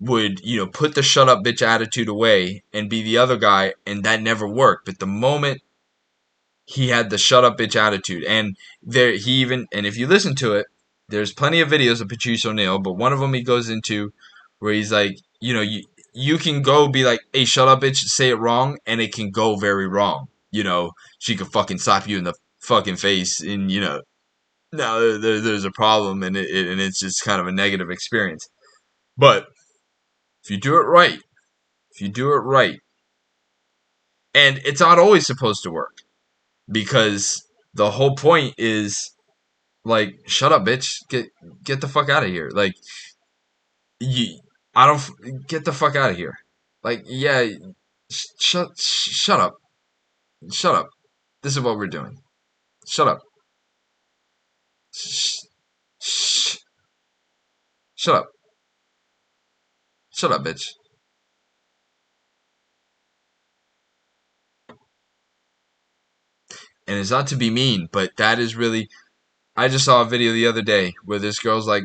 would, put the shut up bitch attitude away and be the other guy, and that never worked. But the moment he had the shut up bitch attitude, and and if you listen to it, there's plenty of videos of Patrice O'Neal, but one of them he goes into where he's like, you can go be like, hey, shut up bitch, say it wrong, and it can go very wrong. She could fucking slap you in the fucking face, and no, there's a problem, and it's just kind of a negative experience. But if you do it right, and it's not always supposed to work, because the whole point is, like, shut up, bitch, get the fuck out of here. Like, you, I don't get the fuck out of here. Like, yeah, shut up, shut up. This is what we're doing. Shut up. Shh, shh, shut up. Shut up, bitch. And it's not to be mean, but that is really. I just saw a video the other day where this girl's like,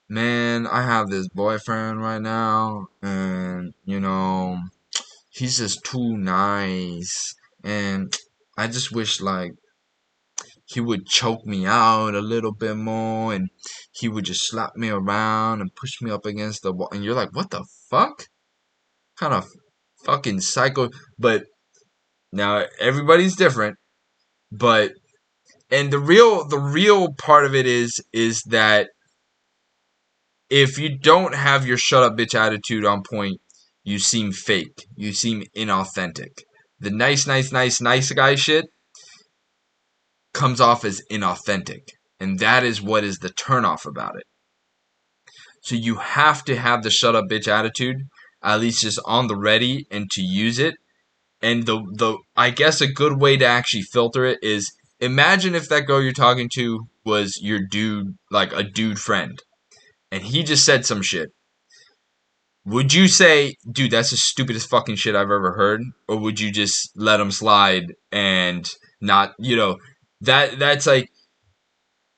man, I have this boyfriend right now, and he's just too nice, and I just wish, like, he would choke me out a little bit more, and he would just slap me around and push me up against the wall. And you're like, what the fuck? Kind of fucking psycho. But now everybody's different. But and the real part of it is that if you don't have your shut up bitch attitude on point, you seem fake. You seem inauthentic. The nice guy shit comes off as inauthentic. And that is what is the turnoff about it. So you have to have the shut up bitch attitude, at least just on the ready and to use it. And the I guess a good way to actually filter it is imagine if that girl you're talking to was your dude, like a dude friend, and he just said some shit. Would you say, dude, that's the stupidest fucking shit I've ever heard? Or would you just let him slide and not, that's like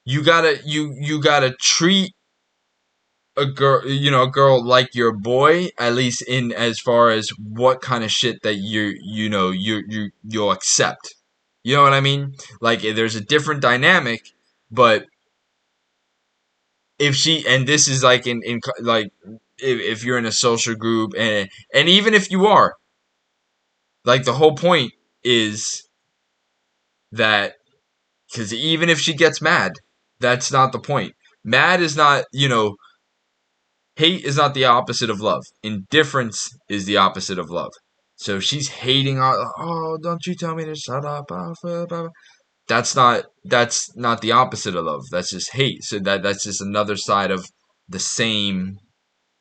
you gotta treat a girl like your boy, at least in as far as what kind of shit that you'll accept. You know what I mean? Like there's a different dynamic, but if she and this is like in like if you're in a social group and even if you are, like the whole point is that because even if she gets mad, that's not the point. Mad is not, hate is not the opposite of love. Indifference is the opposite of love. So if she's hating on, oh, don't you tell me to shut up. That's not the opposite of love. That's just hate. So that's just another side of the same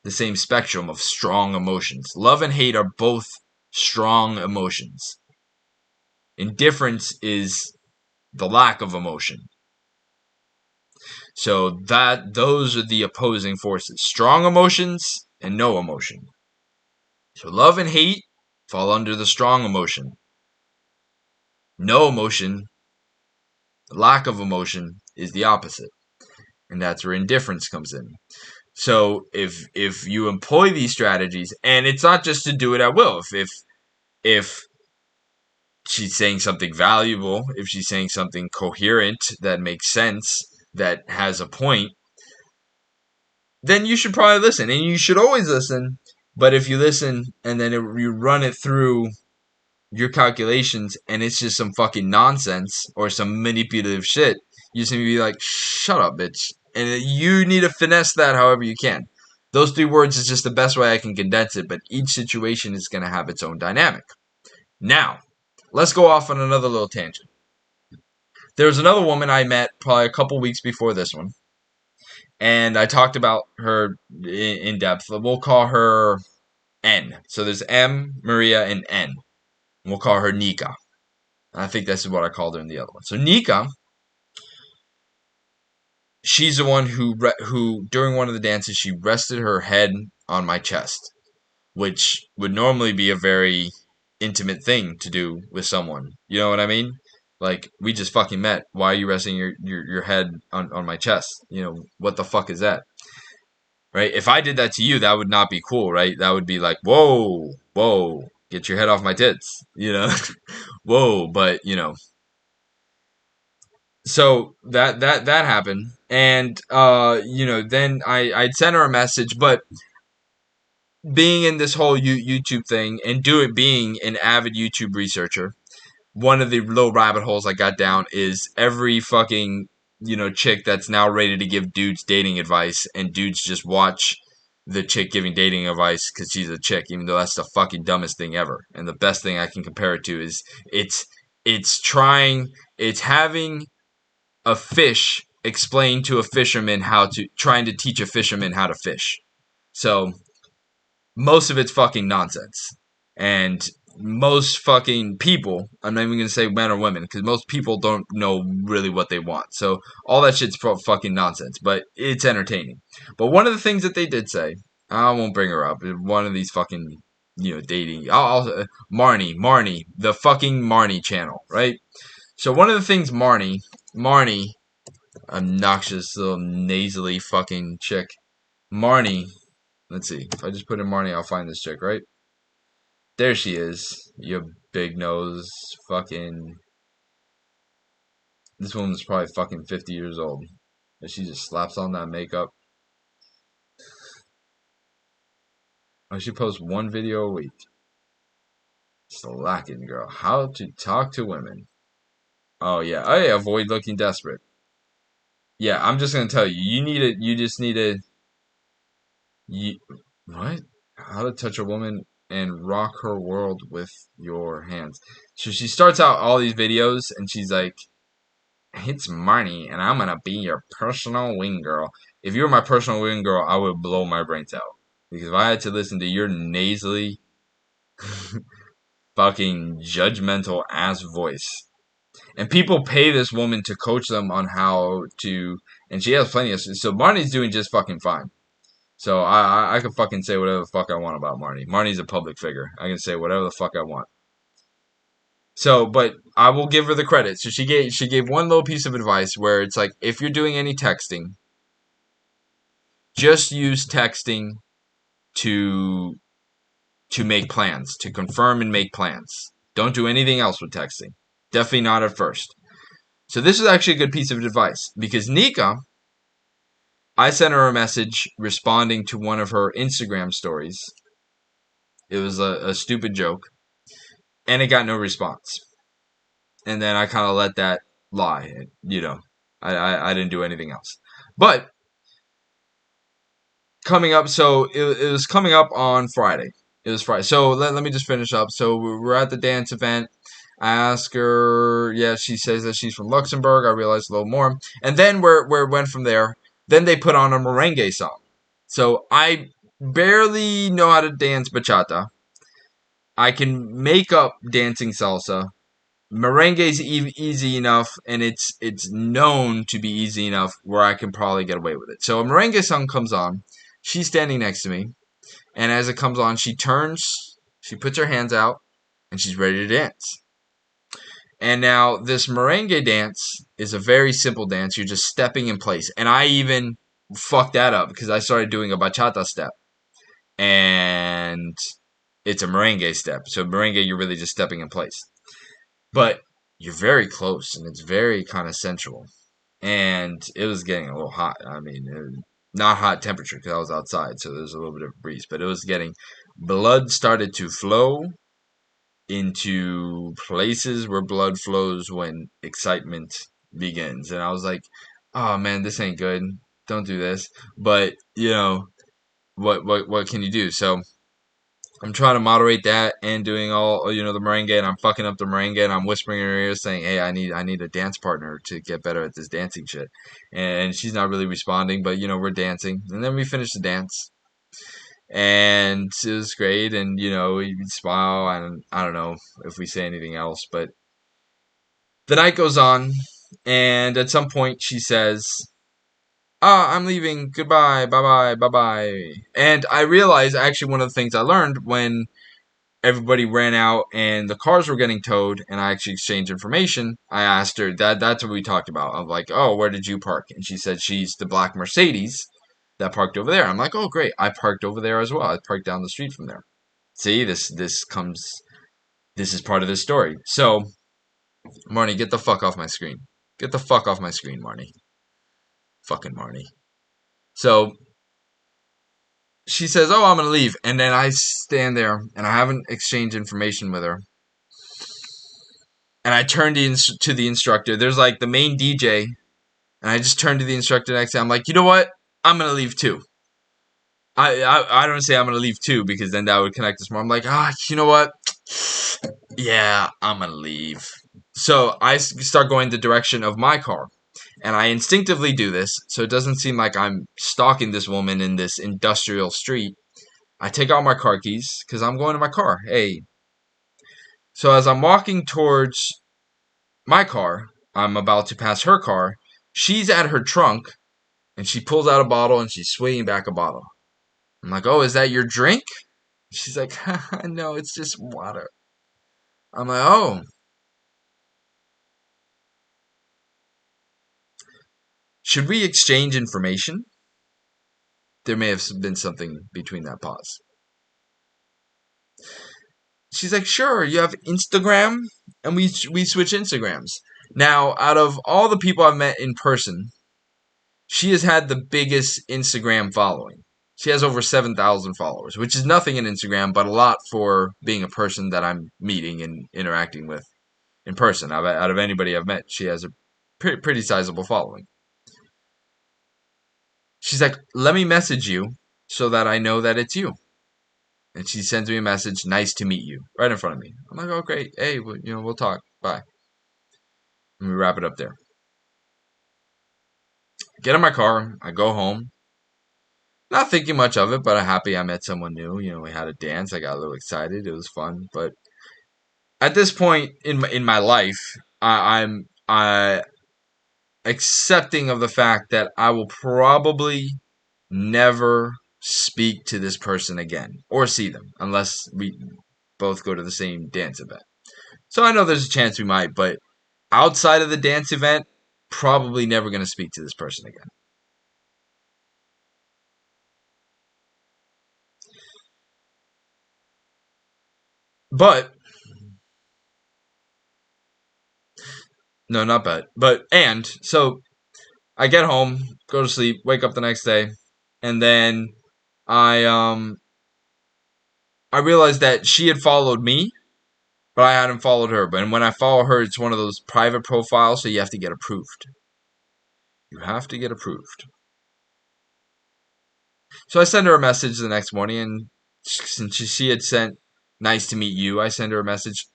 the same spectrum of strong emotions. Love and hate are both strong emotions. Indifference is the lack of emotion. So those are the opposing forces. Strong emotions and no emotion. So love and hate fall under the strong emotion. No emotion, lack of emotion is the opposite. And that's where indifference comes in. So if you employ these strategies, and it's not just to do it at will. If she's saying something valuable, if she's saying something coherent that makes sense, that has a point, then you should probably listen. And you should always listen. But if you listen and then you run it through your calculations and it's just some fucking nonsense or some manipulative shit, you just need to be like, shut up, bitch. And you need to finesse that however you can. Those 3 words is just the best way I can condense it, but each situation is going to have its own dynamic. Now, let's go off on another little tangent. There was another woman I met probably a couple weeks before this one, and I talked about her in depth. We'll call her N. So there's M, Maria, and N. We'll call her Nika. I think this is what I called her in the other one. So Nika, she's the one who during one of the dances she rested her head on my chest, which would normally be a very intimate thing to do with someone. You know what I mean? Like we just fucking met. Why are you resting your head on my chest? What the fuck is that? Right? If I did that to you, that would not be cool, right? That would be like, whoa, get your head off my tits, whoa. But so that happened, and then I'd send her a message, but being in this whole YouTube thing and being an avid YouTube researcher, one of the little rabbit holes I got down is every fucking chick that's now ready to give dudes dating advice, and dudes just watch the chick giving dating advice because she's a chick, even though that's the fucking dumbest thing ever. And the best thing I can compare it to is it's having a fish explain to a fisherman trying to teach a fisherman how to fish. So most of it's fucking nonsense. And most fucking people, I'm not even going to say men or women, because most people don't know really what they want. So all that shit's fucking nonsense, but it's entertaining. But one of the things that they did say, I won't bring her up, one of these fucking, dating, Marnie, the fucking Marnie channel, right? So one of the things Marnie, obnoxious little nasally fucking chick, Marnie, let's see, if I just put in Marnie, I'll find this chick, right? There she is, you big nose fucking This woman's probably fucking 50 years old. And she just slaps on that makeup. Oh, she posts one video a week. Slacking, girl. How to talk to women. Oh, yeah. Oh, yeah. Avoid looking desperate. Yeah, I'm just gonna tell you. You just need to. You, what? How to touch a woman and rock her world with your hands. So she starts out all these videos and she's like, it's Marnie, and I'm gonna be your personal wing girl. If you were my personal wing girl, I would blow my brains out. Because if I had to listen to your nasally, fucking judgmental ass voice, and people pay this woman to coach them on how to, and she has plenty of. So Marnie's doing just fucking fine. So I can fucking say whatever the fuck I want about Marnie. Marnie's a public figure. I can say whatever the fuck I want. So, but I will give her the credit. So she gave one little piece of advice where it's like, if you're doing any texting, just use texting to make plans, to confirm and make plans. Don't do anything else with texting. Definitely not at first. So this is actually a good piece of advice because Nika, I sent her a message responding to one of her Instagram stories. It was a stupid joke, and it got no response. And then I kind of let that lie. I didn't do anything else. But coming up, so it was coming up on Friday. It was Friday. So let me just finish up. So we're at the dance event. I ask her, yeah, she says that she's from Luxembourg. I realized a little more. And then where it went from there, then they put on a merengue song. So I barely know how to dance bachata. I can make up dancing salsa. Merengue's easy enough, and it's known to be easy enough where I can probably get away with it. So a merengue song comes on. She's standing next to me, and as it comes on, she turns, she puts her hands out, and she's ready to dance. And now this merengue dance is a very simple dance. You're just stepping in place. And I even fucked that up because I started doing a bachata step. And it's a merengue step. So merengue, you're really just stepping in place. But you're very close and it's very kind of sensual. And it was getting a little hot. I mean, not hot temperature because I was outside. So there was a little bit of a breeze. But it was getting, blood started to flow into places where blood flows when excitement begins. And I was like, oh man, this ain't good. Don't do this. But, what can you do? So I'm trying to moderate that and doing all, the merengue, and I'm fucking up the merengue, and I'm whispering in her ear saying, hey, I need a dance partner to get better at this dancing shit. And she's not really responding, but we're dancing. And then we finish the dance and it was great. And we smile, and I don't know if we say anything else, but the night goes on, and at some point she says, I'm leaving, goodbye, bye bye, bye bye. And I realized actually one of the things I learned when everybody ran out and the cars were getting towed and I actually exchanged information, I asked her, that's what we talked about. I'm like, oh, where did you park? And she said she's the black Mercedes that parked over there. I'm like, oh, great. I parked over there as well. I parked down the street from there. See, this is part of this story. So, Marnie, get the fuck off my screen. Get the fuck off my screen, Marnie. Fucking Marnie. So, she says, oh, I'm going to leave. And then I stand there and I haven't exchanged information with her. And I turned to the instructor. There's like the main DJ. And I just turned to the instructor next to him. I'm like, you know what? I'm going to leave too. I don't say I'm going to leave too because then that would connect us more. I'm like, you know what? Yeah, I'm going to leave. So I start going the direction of my car. And I instinctively do this. So it doesn't seem like I'm stalking this woman in this industrial street. I take out my car keys because I'm going to my car. Hey. So as I'm walking towards my car, I'm about to pass her car. She's at her trunk and she pulls out a bottle and she's swinging back a bottle. I'm like, oh, is that your drink? She's like, no, it's just water. I'm like, oh. Should we exchange information? There may have been something between that pause. She's like, sure, you have Instagram? And we switch Instagrams. Now, out of all the people I've met in person, she has had the biggest Instagram following. She has over 7,000 followers, which is nothing in Instagram, but a lot for being a person that I'm meeting and interacting with in person. Out of anybody I've met, she has a pretty sizable following. She's like, let me message you so that I know that it's you. And she sends me a message, nice to meet you, right in front of me. I'm like, oh, great. Hey, we'll talk. Bye. And we wrap it up there. Get in my car. I go home. Not thinking much of it, but I'm happy I met someone new. We had a dance. I got a little excited. It was fun. But at this point in my life, I'm accepting of the fact that I will probably never speak to this person again or see them unless we both go to the same dance event. So I know there's a chance we might, but outside of the dance event, probably never going to speak to this person again. But no, not bad. And so I get home, go to sleep, wake up the next day, and then I I realized that she had followed me, but I hadn't followed her. But when I follow her, it's one of those private profiles, so you have to get approved. You have to get approved. So I send her a message the next morning, and since she had sent "nice to meet you," I send her a message.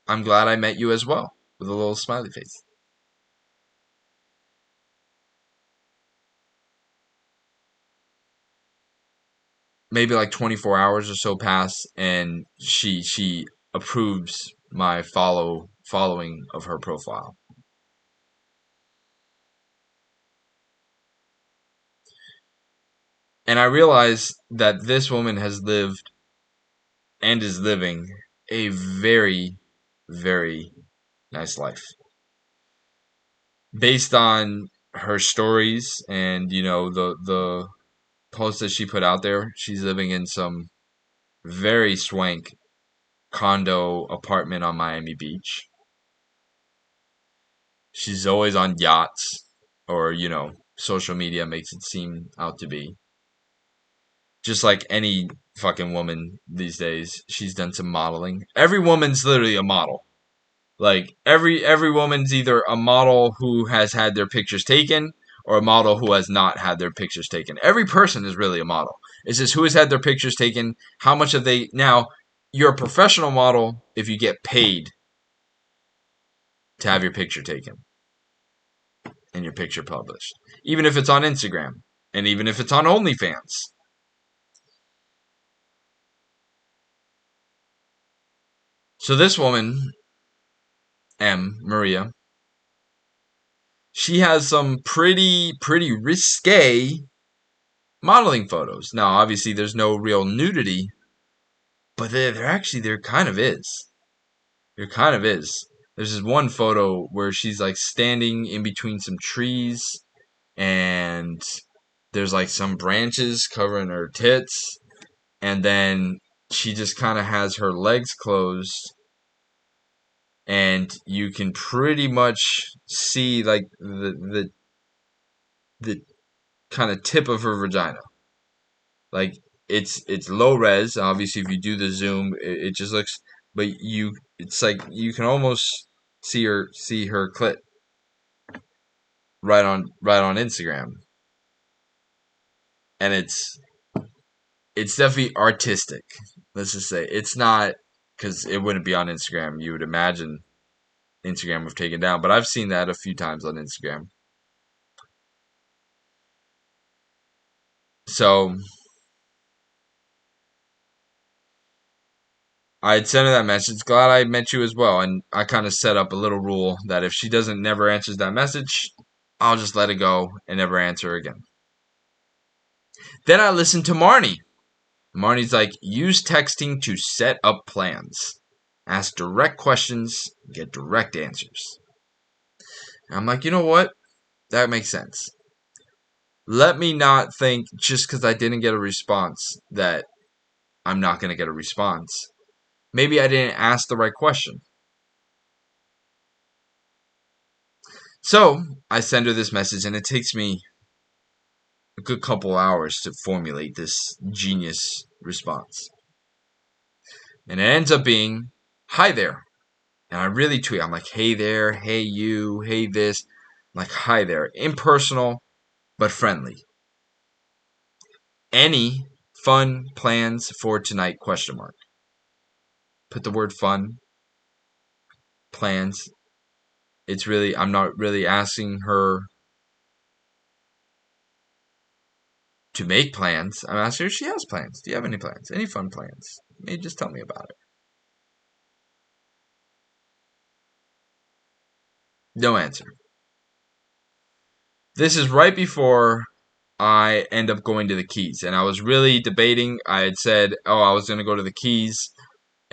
I'm glad I met you as well, with a little smiley face. Maybe like 24 hours or so pass, and she approves my following of her profile. And I realize that this woman has lived and is living a very, very nice life. Based on her stories and, the posts that she put out there, she's living in some very swank condo apartment on Miami Beach. She's always on yachts, or, social media makes it seem out to be. Just like any fucking woman these days, she's done some modeling. Every woman's literally a model. Like every woman's either a model who has had their pictures taken or a model who has not had their pictures taken. Every person is really a model. It's just who has had their pictures taken, how much have they now you're a professional model if you get paid to have your picture taken and your picture published. Even if it's on Instagram and even if it's on OnlyFans. So this woman, Maria, she has some pretty risque modeling photos. Now, obviously, there's no real nudity, but there kind of is. There kind of is. There's this one photo where she's like standing in between some trees, and there's like some branches covering her tits, and then she just kind of has her legs closed, and you can pretty much see like the kind of tip of her vagina. Like it's low res. Obviously, if you do the zoom, it just looks. But it's like you can almost see her clit right on Instagram, and it's definitely artistic. Let's just say it's not because it wouldn't be on Instagram. You would imagine Instagram would have taken down, but I've seen that a few times on Instagram. So I'd sent her that message. Glad I met you as well. And I kind of set up a little rule that if she doesn't never answers that message, I'll just let it go and never answer again. Then I listened to Marnie. Marnie's like, use texting to set up plans. Ask direct questions, get direct answers. And I'm like, you know what? That makes sense. Let me not think just because I didn't get a response that I'm not going to get a response. Maybe I didn't ask the right question. So I send her this message, and it takes me a good couple hours to formulate this genius response. And it ends up being, "Hi there." And I really tweet. I'm like, "Hey there, hey you, hey this." I'm like, "Hi there." Impersonal, but friendly. Any fun plans for tonight? Question mark. Put the word fun, plans. It's really, I'm not really asking her to make plans. I'm asking her if she has plans. Do you have any plans? Any fun plans? Maybe just tell me about it. No answer. This is right before I end up going to the Keys. And I was really debating. I had said, oh, I was going to go to the Keys.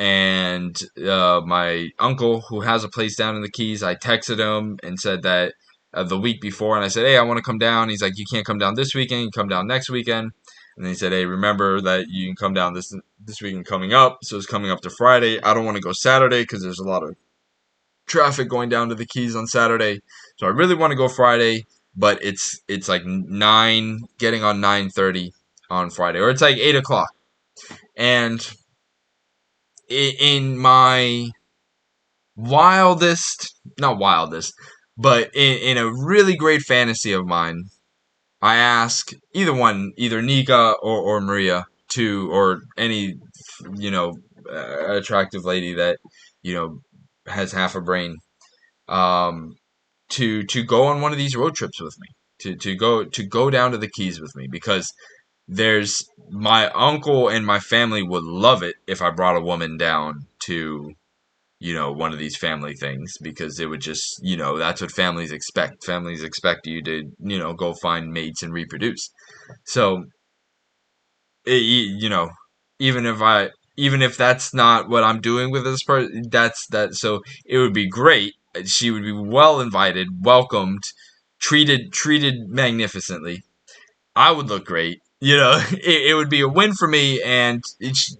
And my uncle, who has a place down in the Keys, I texted him and said that the week before. And I said, hey, I want to come down. He's like, you can't come down this weekend. You come down next weekend. And then he said, hey, remember that you can come down this weekend coming up. So it's coming up to Friday. I don't want to go Saturday because there's a lot of traffic going down to the Keys on Saturday. So I really want to go Friday, but it's like 9, getting on 9:30 on Friday, or it's like 8 o'clock. And in my not wildest, but in a really great fantasy of mine, I ask either Nika or Maria or any, you know, attractive lady that, you know, has half a brain, um, to go on one of these road trips with me, to go down to the Keys with me, because there's my uncle and my family would love it if I brought a woman down to, one of these family things, because it would just, that's what families expect. Families expect you to, go find mates and reproduce. So, you know, even if I, even if that's not what I'm doing with this person, that's that. So it would be great. She would be well invited, welcomed, treated magnificently. I would look great. It would be a win for me, and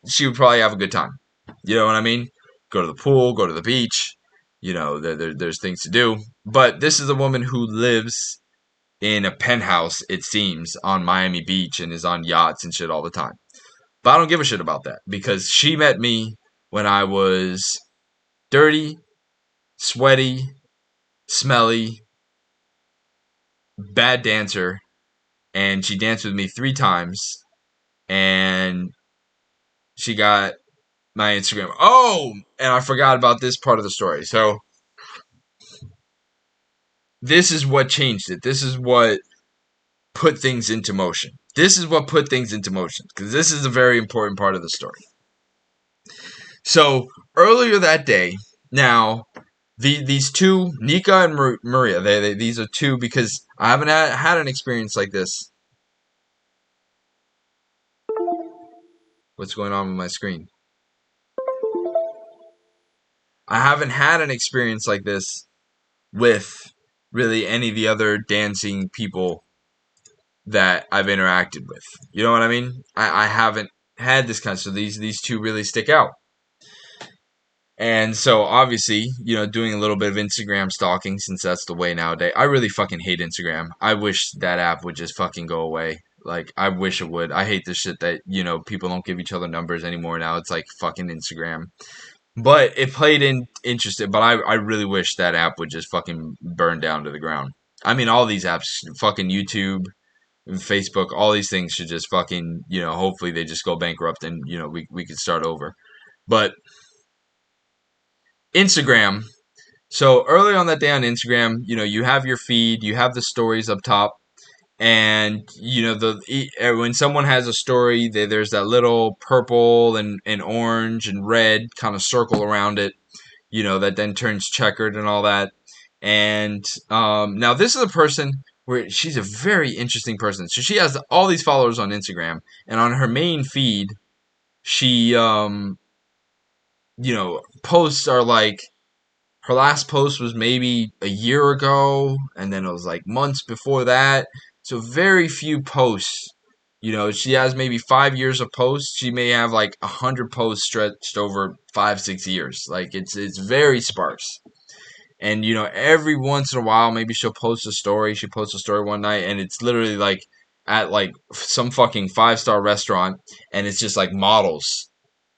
she would probably have a good time. You know what I mean? Go to the pool, go to the beach. There's things to do. But this is a woman who lives in a penthouse, it seems, on Miami Beach and is on yachts and shit all the time. But I don't give a shit about that, because she met me when I was dirty, sweaty, smelly, bad dancer, and she danced with me 3 times, and she got my Instagram. Oh, and I forgot about this part of the story. So this is what changed it. This is what put things into motion. This is what put things into motion, because this is a very important part of the story. So earlier that day, now these two, Nika and Maria, these are two, because I haven't had an experience like this. What's going on with my screen? I haven't had an experience like this with really any of the other dancing people that I've interacted with. You know what I mean? I haven't had this kind of, so these two really stick out. And so obviously, doing a little bit of Instagram stalking, since that's the way nowadays. I really fucking hate Instagram. I wish that app would just fucking go away. Like, I wish it would. I hate this shit that, people don't give each other numbers anymore now. It's like fucking Instagram. But it played in interested, but I really wish that app would just fucking burn down to the ground. I mean, all these apps, fucking YouTube, Facebook, all these things should just fucking, hopefully they just go bankrupt, and, we could start over. But Instagram. So early on that day on Instagram, you have your feed, you have the stories up top, and when someone has a story, there's that little purple and orange and red kind of circle around it, that then turns checkered and all that. And now this is a person where she's a very interesting person. So she has all these followers on Instagram, and on her main feed, she posts are like, her last post was maybe a year ago, and then it was like months before that. So very few posts. She has maybe 5 years of posts. She may have like 100 posts stretched over 5-6 years. Like, it's very sparse. And every once in a while, maybe she'll post a story. She posts a story one night, and it's literally like at like some fucking 5-star restaurant, and it's just like models.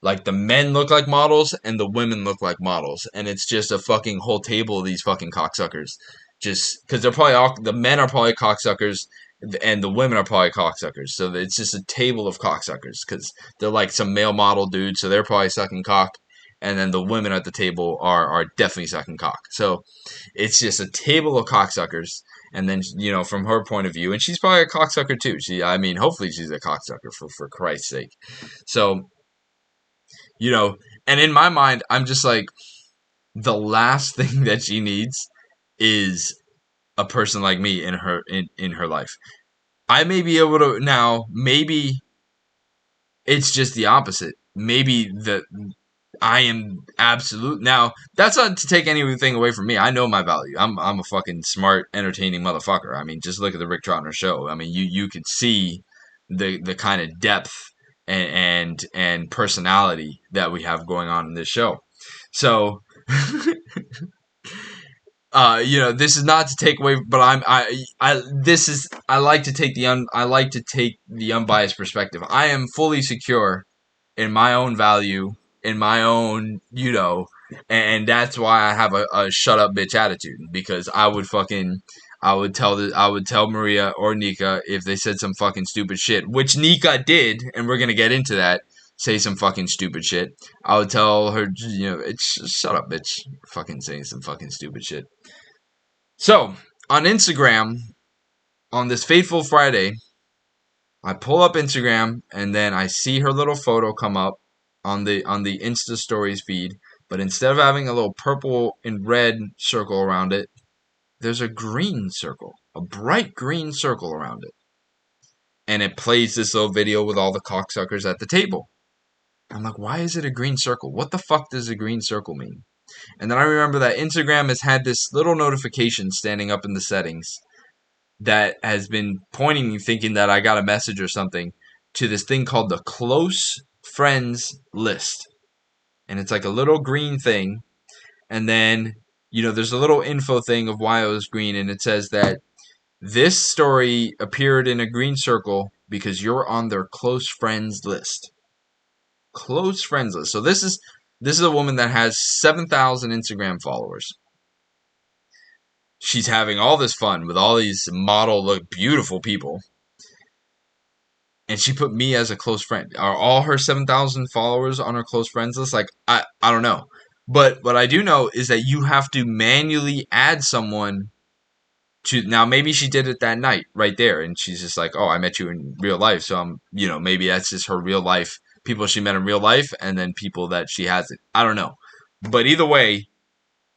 Like the men look like models, and the women look like models, and it's just a fucking whole table of these fucking cocksuckers. Just because they're probably all the men are probably cocksuckers, and the women are probably cocksuckers. So it's just a table of cocksuckers because they're like some male model dudes, so they're probably sucking cock, and then the women at the table are definitely sucking cock. So it's just a table of cocksuckers. And then from her point of view, and she's probably a cocksucker too. I mean, hopefully she's a cocksucker for Christ's sake. So and in my mind, I'm just like, the last thing that she needs is a person like me in her life. I may be able to now. Maybe it's just the opposite. Maybe I am absolute. Now, that's not to take anything away from me. I know my value. I'm a fucking smart, entertaining motherfucker. I mean, just look at the Rick Troutner show. I mean, you could see the kind of depth and personality that we have going on in this show. So, this is not to take away, but I like to take the unbiased perspective. I am fully secure in my own value, in my own, and that's why I have a shut up bitch attitude, because I would tell Maria or Nika if they said some fucking stupid shit, which Nika did, and we're gonna get into that. Say some fucking stupid shit. I would tell her, it's shut up, bitch. Fucking saying some fucking stupid shit. So on Instagram, on this fateful Friday, I pull up Instagram and then I see her little photo come up on the Insta Stories feed, but instead of having a little purple and red circle around it, there's a green circle, a bright green circle around it. And it plays this little video with all the cocksuckers at the table. I'm like, why is it a green circle? What the fuck does a green circle mean? And then I remember that Instagram has had this little notification standing up in the settings that has been pointing me, thinking that I got a message or something, to this thing called the close friends list. And it's like a little green thing. And then, there's a little info thing of why it was green. And it says that this story appeared in a green circle because you're on their close friends list. Close friends list. So this is a woman that has 7,000 Instagram followers. She's having all this fun with all these look beautiful people. And she put me as a close friend. Are all her 7,000 followers on her close friends list? Like, I don't know. But what I do know is that you have to manually add someone to. Now, maybe she did it that night right there. And she's just like, oh, I met you in real life. So maybe that's just her real life. People she met in real life, and then people that she hasn't. I don't know. But either way,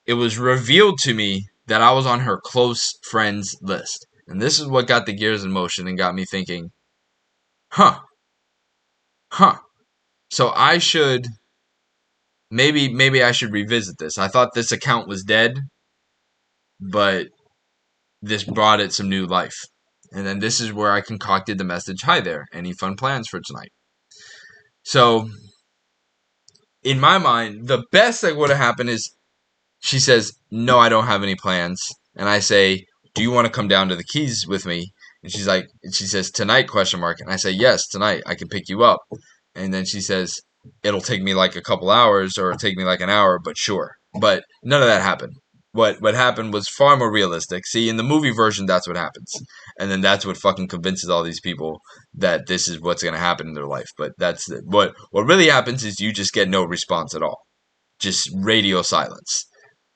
it was revealed to me that I was on her close friends list. And this is what got the gears in motion and got me thinking, huh. So I should, maybe I should revisit this. I thought this account was dead, but this brought it some new life. And then this is where I concocted the message, hi there, any fun plans for tonight? So, in my mind, the best that would have happened is she says, no, I don't have any plans. And I say, do you want to come down to the Keys with me? And she says, tonight, question mark. And I say, yes, tonight, I can pick you up. And then she says, it'll take me like a couple hours or it'll take me like an hour, but sure. But none of that happened. What happened was far more realistic. See, in the movie version, that's what happens. And then that's what fucking convinces all these people that this is what's going to happen in their life. But that's what really happens is you just get no response at all. Just radio silence.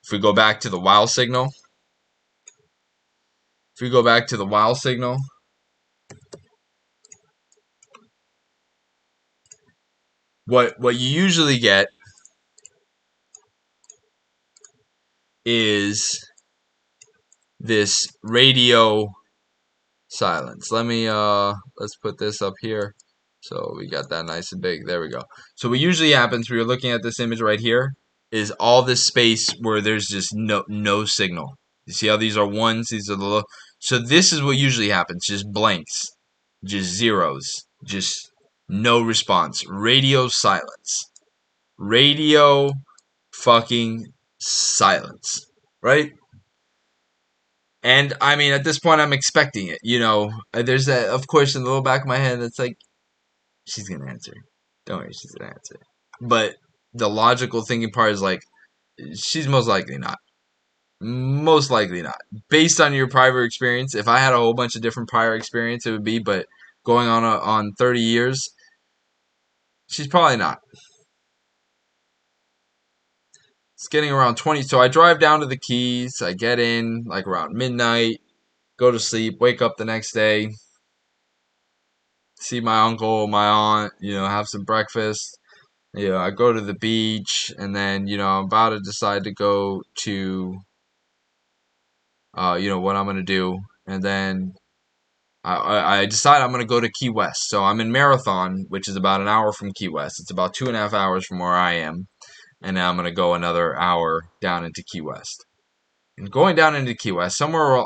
If we go back to the wow signal, what you usually get is this radio silence. Let's put this up here. So we got that nice and big. There we go. So what usually happens when you're looking at this image right here is all this space where there's just no signal. You see how these are ones? These are the low. So this is what usually happens. Just blanks. Just zeros. Just no response. Radio silence. Radio fucking silence. right? And I mean, at this point, I'm expecting it. There's that, of course, in the little back of my head that's like, she's gonna answer. Don't worry, she's gonna answer. But the logical thinking part is like, she's most likely not. Most likely not. Based on your prior experience, if I had a whole bunch of different prior experience, it would be. But going on 30 years, she's probably not. It's getting around 20. So I drive down to the Keys. I get in like around midnight. Go to sleep. Wake up the next day. See my uncle, my aunt. Have some breakfast. I go to the beach, and then I'm about to decide to go to what I'm gonna do, and then I decide I'm gonna go to Key West. So I'm in Marathon, which is about an hour from Key West. It's about 2.5 hours from where I am, and now I'm gonna go another hour down into Key West. And going down into Key West, somewhere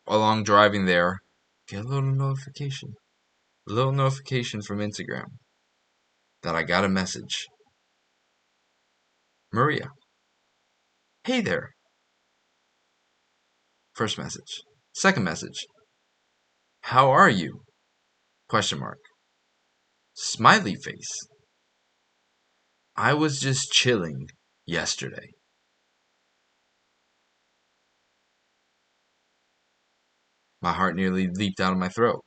along driving there, get a little notification from Instagram that I got a message. Maria, hey there. First message. Second message. How are you? Question mark. Smiley face. I was just chilling yesterday. My heart nearly leaped out of my throat.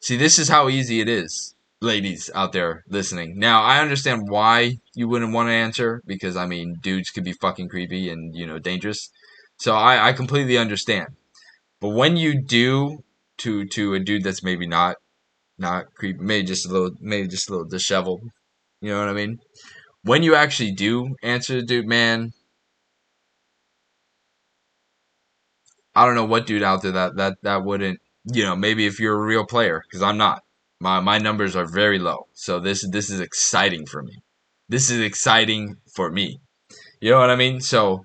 See, this is how easy it is, ladies out there listening. Now, I understand why you wouldn't want to answer, because, I mean, dudes could be fucking creepy and, dangerous. So I completely understand. But when you do to a dude that's maybe not creepy, maybe just a little disheveled, you know what I mean? When you actually do answer the dude, man, I don't know what dude out there that wouldn't, maybe if you're a real player, because I'm not. My numbers are very low, so this is exciting for me. This is exciting for me. You know what I mean? So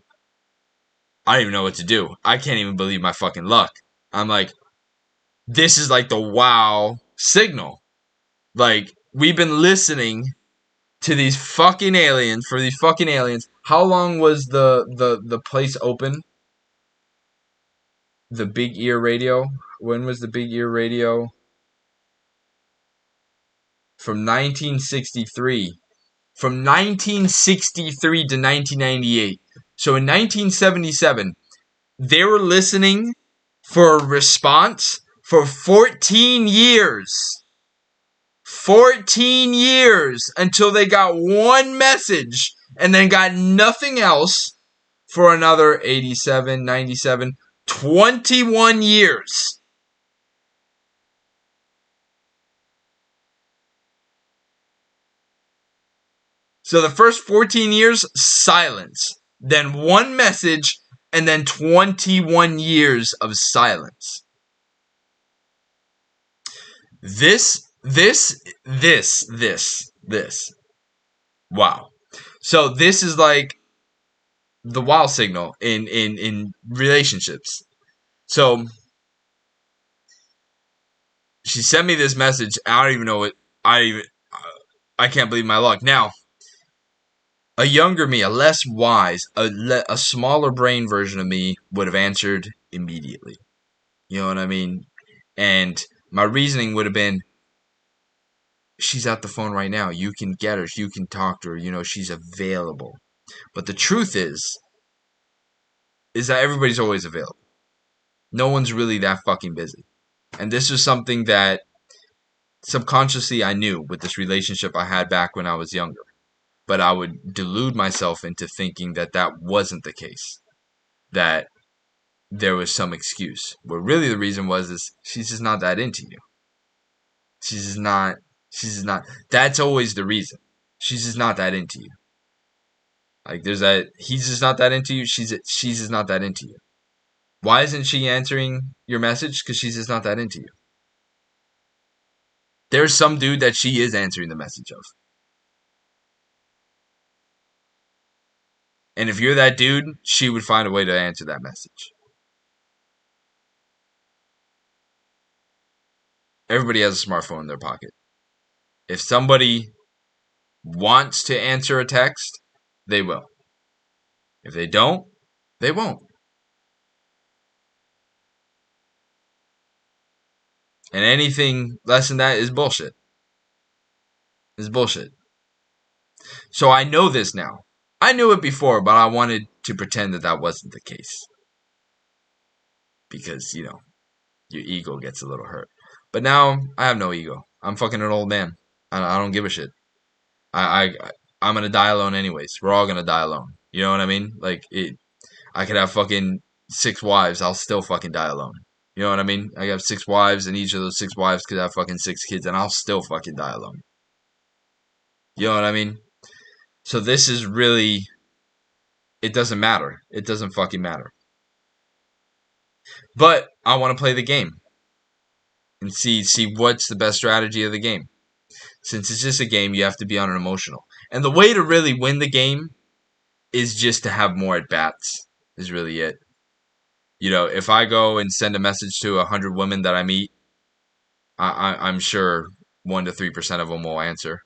I don't even know what to do. I can't even believe my fucking luck. I'm like, this is like the wow signal. Like, we've been listening to these fucking aliens for these fucking aliens. How long was the place open? The Big Ear Radio. When was the Big Ear Radio? From 1963. From 1963 to 1998. So in 1977, they were listening for a response for 14 years. 14 years until they got one message and then got nothing else for another 87, 97, 21 years. So the first 14 years, silence. Then one message, and then 21 years of silence. This. Wow. So this is like the wow signal in relationships. So she sent me this message. I don't even know what I can't believe my luck. Now, a younger me, a less wise, a smaller brain version of me would have answered immediately. You know what I mean? And my reasoning would have been, she's at the phone right now. You can get her. You can talk to her. She's available. But the truth is that everybody's always available. No one's really that fucking busy. And this was something that subconsciously I knew with this relationship I had back when I was younger. But I would delude myself into thinking that wasn't the case. That there was some excuse. Where really the reason is she's just not that into you. She's just not. That's always the reason. She's just not that into you. Like there's that, he's just not that into you. She's just not that into you. Why isn't she answering your message? Because she's just not that into you. There's some dude that she is answering the message of. And if you're that dude, she would find a way to answer that message. Everybody has a smartphone in their pocket. If somebody wants to answer a text, they will. If they don't, they won't. And anything less than that is bullshit. Is bullshit. So I know this now. I knew it before, but I wanted to pretend that that wasn't the case because your ego gets a little hurt. But now I have no ego. I'm fucking an old man. I don't give a shit. I'm gonna die alone anyways. We're all gonna die alone. You know what I mean? Like I could have fucking 6 wives. I'll still fucking die alone. You know what I mean? I have 6 wives, and each of those 6 wives could have fucking 6 kids, and I'll still fucking die alone. You know what I mean? So this is really, it doesn't matter. It doesn't fucking matter. But I want to play the game and see what's the best strategy of the game. Since it's just a game, you have to be on an emotional. And the way to really win the game is just to have more at bats. Is really it. If I go and send a message to 100 women that I meet, I'm sure 1 to 3% of them will answer,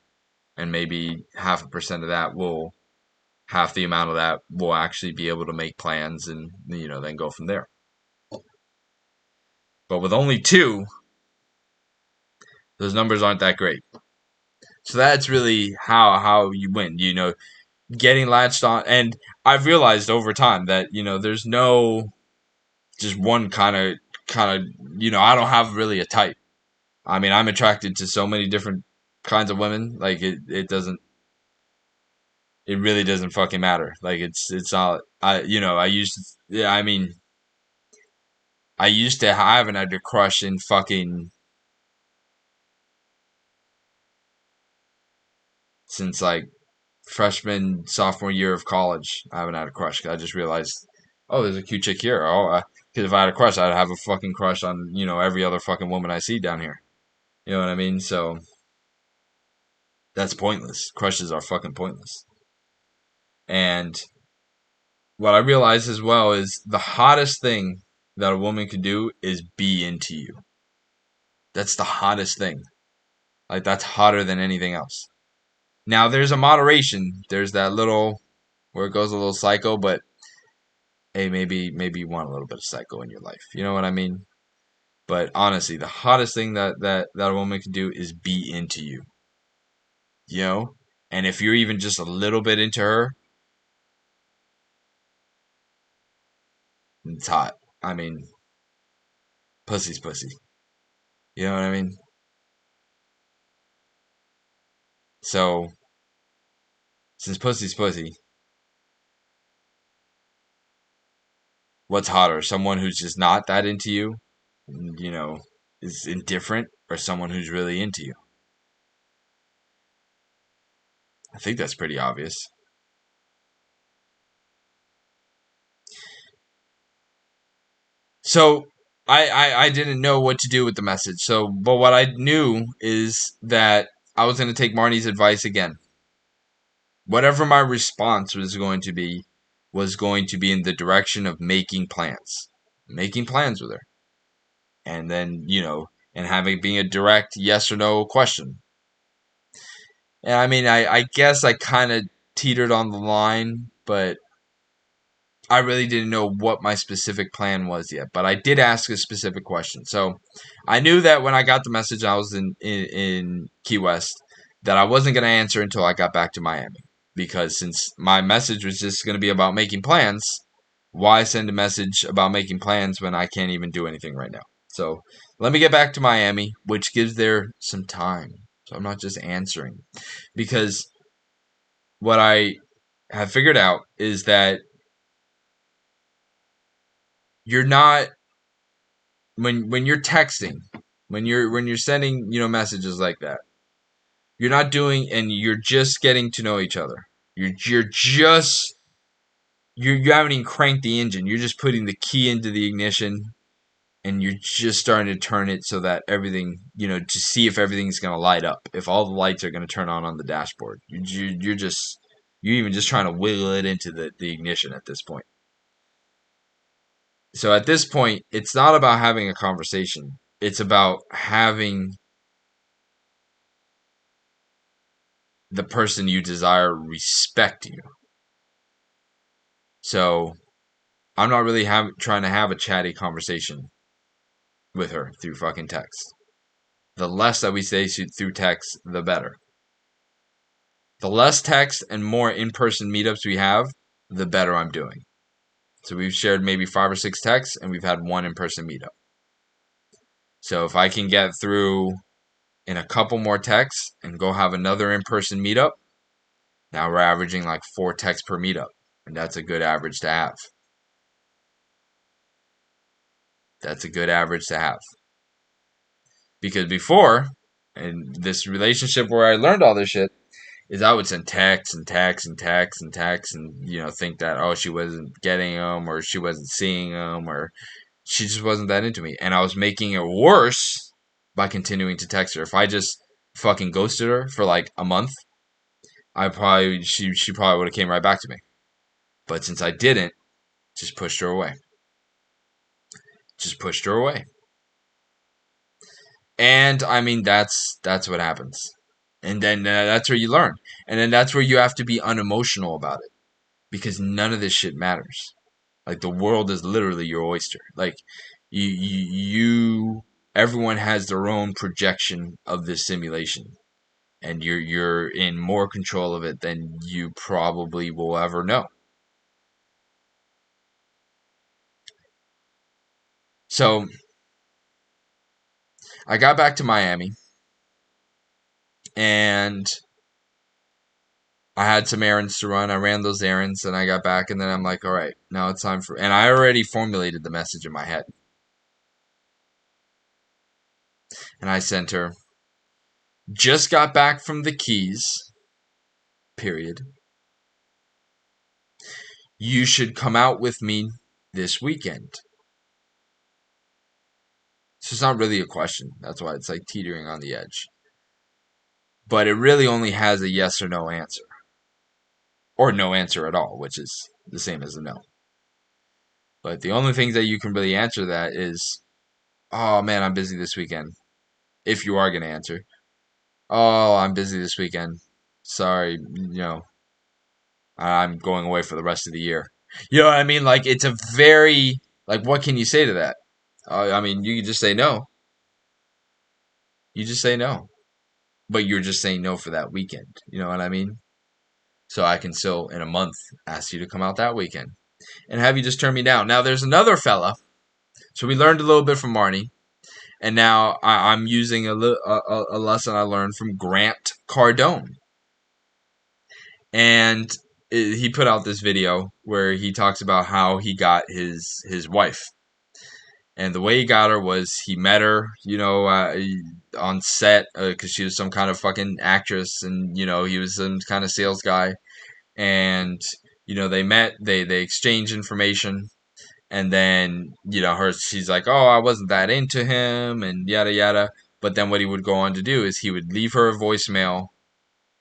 and maybe half the amount of that will actually be able to make plans and then go from there. But with only 2, those numbers aren't that great. So that's really how you win. Getting latched on, and I've realized over time that there's no just one kind of I don't have really a type. I mean, I'm attracted to so many different kinds of women. Like it really doesn't fucking matter. Like it's all I used to, yeah, I mean, I used to I haven't had a crush in fucking since like freshman sophomore year of college. I haven't had a crush. I just realized, oh, there's a cute chick here. Oh, because if I had a crush, I'd have a fucking crush on every other fucking woman I see down here. You know what I mean? So that's pointless. Crushes are fucking pointless. And what I realized as well is the hottest thing that a woman can do is be into you. That's the hottest thing. Like that's hotter than anything else. Now there's a moderation. There's that little where it goes a little psycho, but hey, maybe you want a little bit of psycho in your life. You know what I mean? But honestly, the hottest thing that a woman can do is be into you. You know? And if you're even just a little bit into her, it's hot. I mean, pussy's pussy. You know what I mean? So, since pussy's pussy, what's hotter? Someone who's just not that into you, you know, is indifferent, or someone who's really into you? I think that's pretty obvious. So I didn't know what to do with the message. So, but what I knew is that I was going to take Marnie's advice again. Whatever my response was going to be in the direction of making plans with her, and then and having being a direct yes or no question. And I mean, I guess I kind of teetered on the line, but I really didn't know what my specific plan was yet, but I did ask a specific question. So I knew that when I got the message, I was in Key West, that I wasn't going to answer until I got back to Miami. Because since my message was just going to be about making plans, why send a message about making plans when I can't even do anything right now? So let me get back to Miami, which gives there some time. So I'm not just answering. Because what I have figured out is that you're not when you're texting, when you're sending, messages like that, you're not doing, and you're just getting to know each other. You haven't even cranked the engine. You're just putting the key into the ignition, and you're just starting to turn it so that everything, to see if everything's going to light up, if all the lights are going to turn on the dashboard. You're even just trying to wiggle it into the ignition at this point. So at this point, it's not about having a conversation. It's about having the person you desire respect you. So I'm not really trying to have a chatty conversation with her through fucking text. the less that we say through text, the better. The less text and more in-person meetups we have, the better I'm doing. So we've shared maybe 5 or 6 texts, and we've had one in-person meetup. So if I can get through in a couple more texts and go have another in-person meetup, now we're averaging like 4 texts per meetup, and that's a good average to have. That's a good average to have. Because before, in this relationship where I learned all this shit, is I would send texts and texts and texts and texts and, think that, oh, she wasn't getting them or she wasn't seeing them or she just wasn't that into me. And I was making it worse by continuing to text her. If I just fucking ghosted her for like a month, she probably would have came right back to me. But since I didn't, just pushed her away. Just pushed her away. And I mean that's what happens. And then that's where you learn. And then that's where you have to be unemotional about it because none of this shit matters. Like the world is literally your oyster. Like you everyone has their own projection of this simulation and you're in more control of it than you probably will ever know. So I got back to Miami and I had some errands to run. I ran those errands and I got back and then I'm like, all right, now it's time for, and I already formulated the message in my head. And I sent her, just got back from the Keys, period. You should come out with me this weekend. So it's not really a question. That's why it's like teetering on the edge. But it really only has a yes or no answer. Or no answer at all, which is the same as a no. But the only things that you can really answer that is, oh man, I'm busy this weekend. If you are going to answer. Oh, I'm busy this weekend. Sorry, I'm going away for the rest of the year. You know what I mean? Like, it's a very, like, what can you say to that? I mean, you can just say no. You just say no. But you're just saying no for that weekend. You know what I mean? So I can still, in a month, ask you to come out that weekend. And have you just turn me down. Now, there's another fella. So we learned a little bit from Marnie. And now I'm using a lesson I learned from Grant Cardone. And he put out this video where he talks about how he got his wife. And the way he got her was he met her, on set because she was some kind of fucking actress, and he was some kind of sales guy. And they met, they exchanged information, and then she's like, oh, I wasn't that into him, and yada yada. But then what he would go on to do is he would leave her a voicemail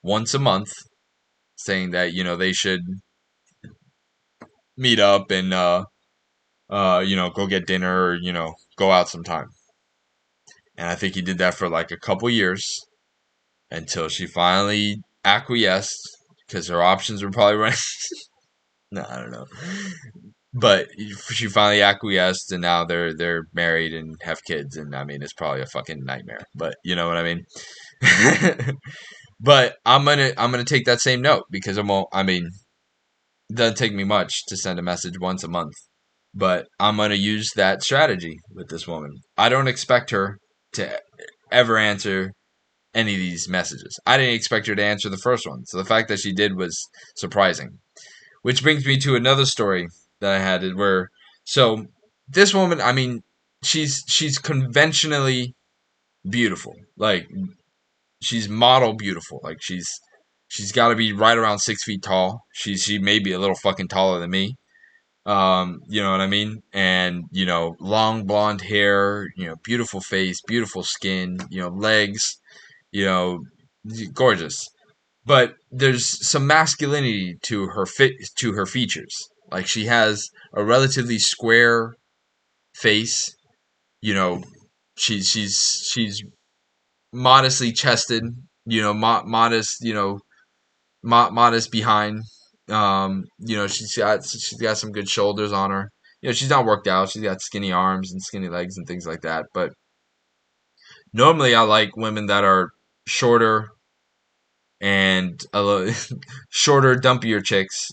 once a month saying that they should meet up and go get dinner or go out sometime. And I think he did that for like a couple years until she finally acquiesced because her options were probably running. No, I don't know. But she finally acquiesced, and now they're married and have kids, and I mean it's probably a fucking nightmare. But you know what I mean. But I'm gonna take that same note because I mean, it doesn't take me much to send a message once a month. But I'm gonna use that strategy with this woman. I don't expect her to ever answer any of these messages. I didn't expect her to answer the first one. So the fact that she did was surprising. Which brings me to another story that I had where so this woman, I mean, she's conventionally beautiful. Like she's model beautiful. Like she's got to be right around 6 feet tall. She may be a little fucking taller than me. You know what I mean? And long blonde hair. Beautiful face, beautiful skin. Legs. You know, gorgeous. But there's some masculinity to her features. Like she has a relatively square face. You know, she's modestly chested. Modest. Modest behind. She's got some good shoulders on her. She's not worked out. She's got skinny arms and skinny legs and things like that. But Normally, I like women that are shorter and shorter, dumpier chicks.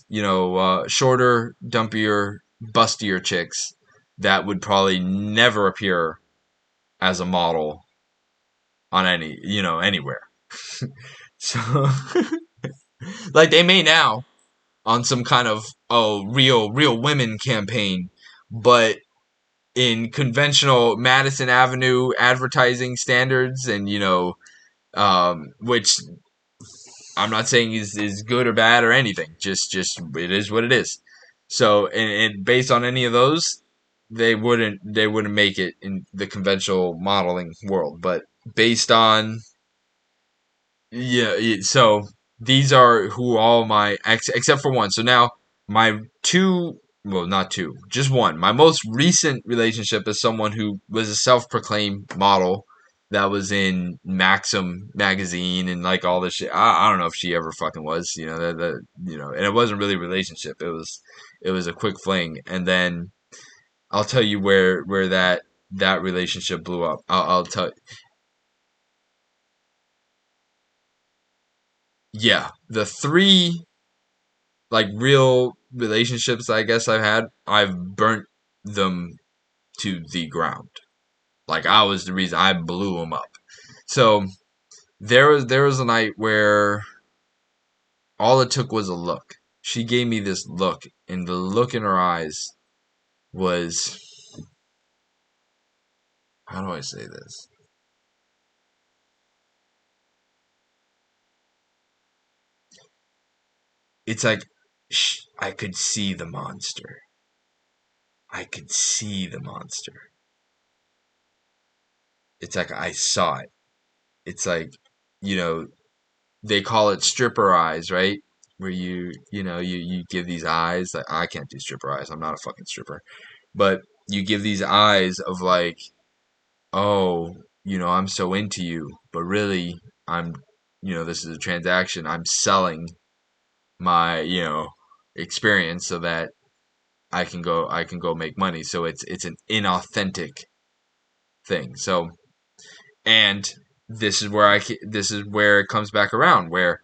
Shorter, dumpier, bustier chicks that would probably never appear as a model on anywhere. So, like they may now on some kind of real women campaign, but in conventional Madison Avenue advertising standards, and which I'm not saying is good or bad or anything. Just it is what it is. So, and based on any of those, they wouldn't make it in the conventional modeling world. But based on yeah, so these are who all my except for one. So now my two, well, not two, just one. My most recent relationship is someone who was a self-proclaimed model that was in Maxim magazine and like all this shit. I don't know if she ever fucking was, and it wasn't really a relationship. It was a quick fling, and then I'll tell you where that relationship blew up. I'll tell. Yeah, the three like real relationships I guess I've burnt them to the ground. Like I was the reason I blew them up. So there was a night where all it took was a look. She gave me this look, and the look in her eyes was, how do I say this? It's like I could see the monster. I could see the monster. It's like I saw it. It's like, you know, they call it stripper eyes, right? Where you give these eyes. Like I can't do stripper eyes. I'm not a fucking stripper. But you give these eyes of like, oh, I'm so into you, but really I'm, this is a transaction. I'm selling my, experience so that I can go make money. So it's an inauthentic thing. So, and this is where it comes back around where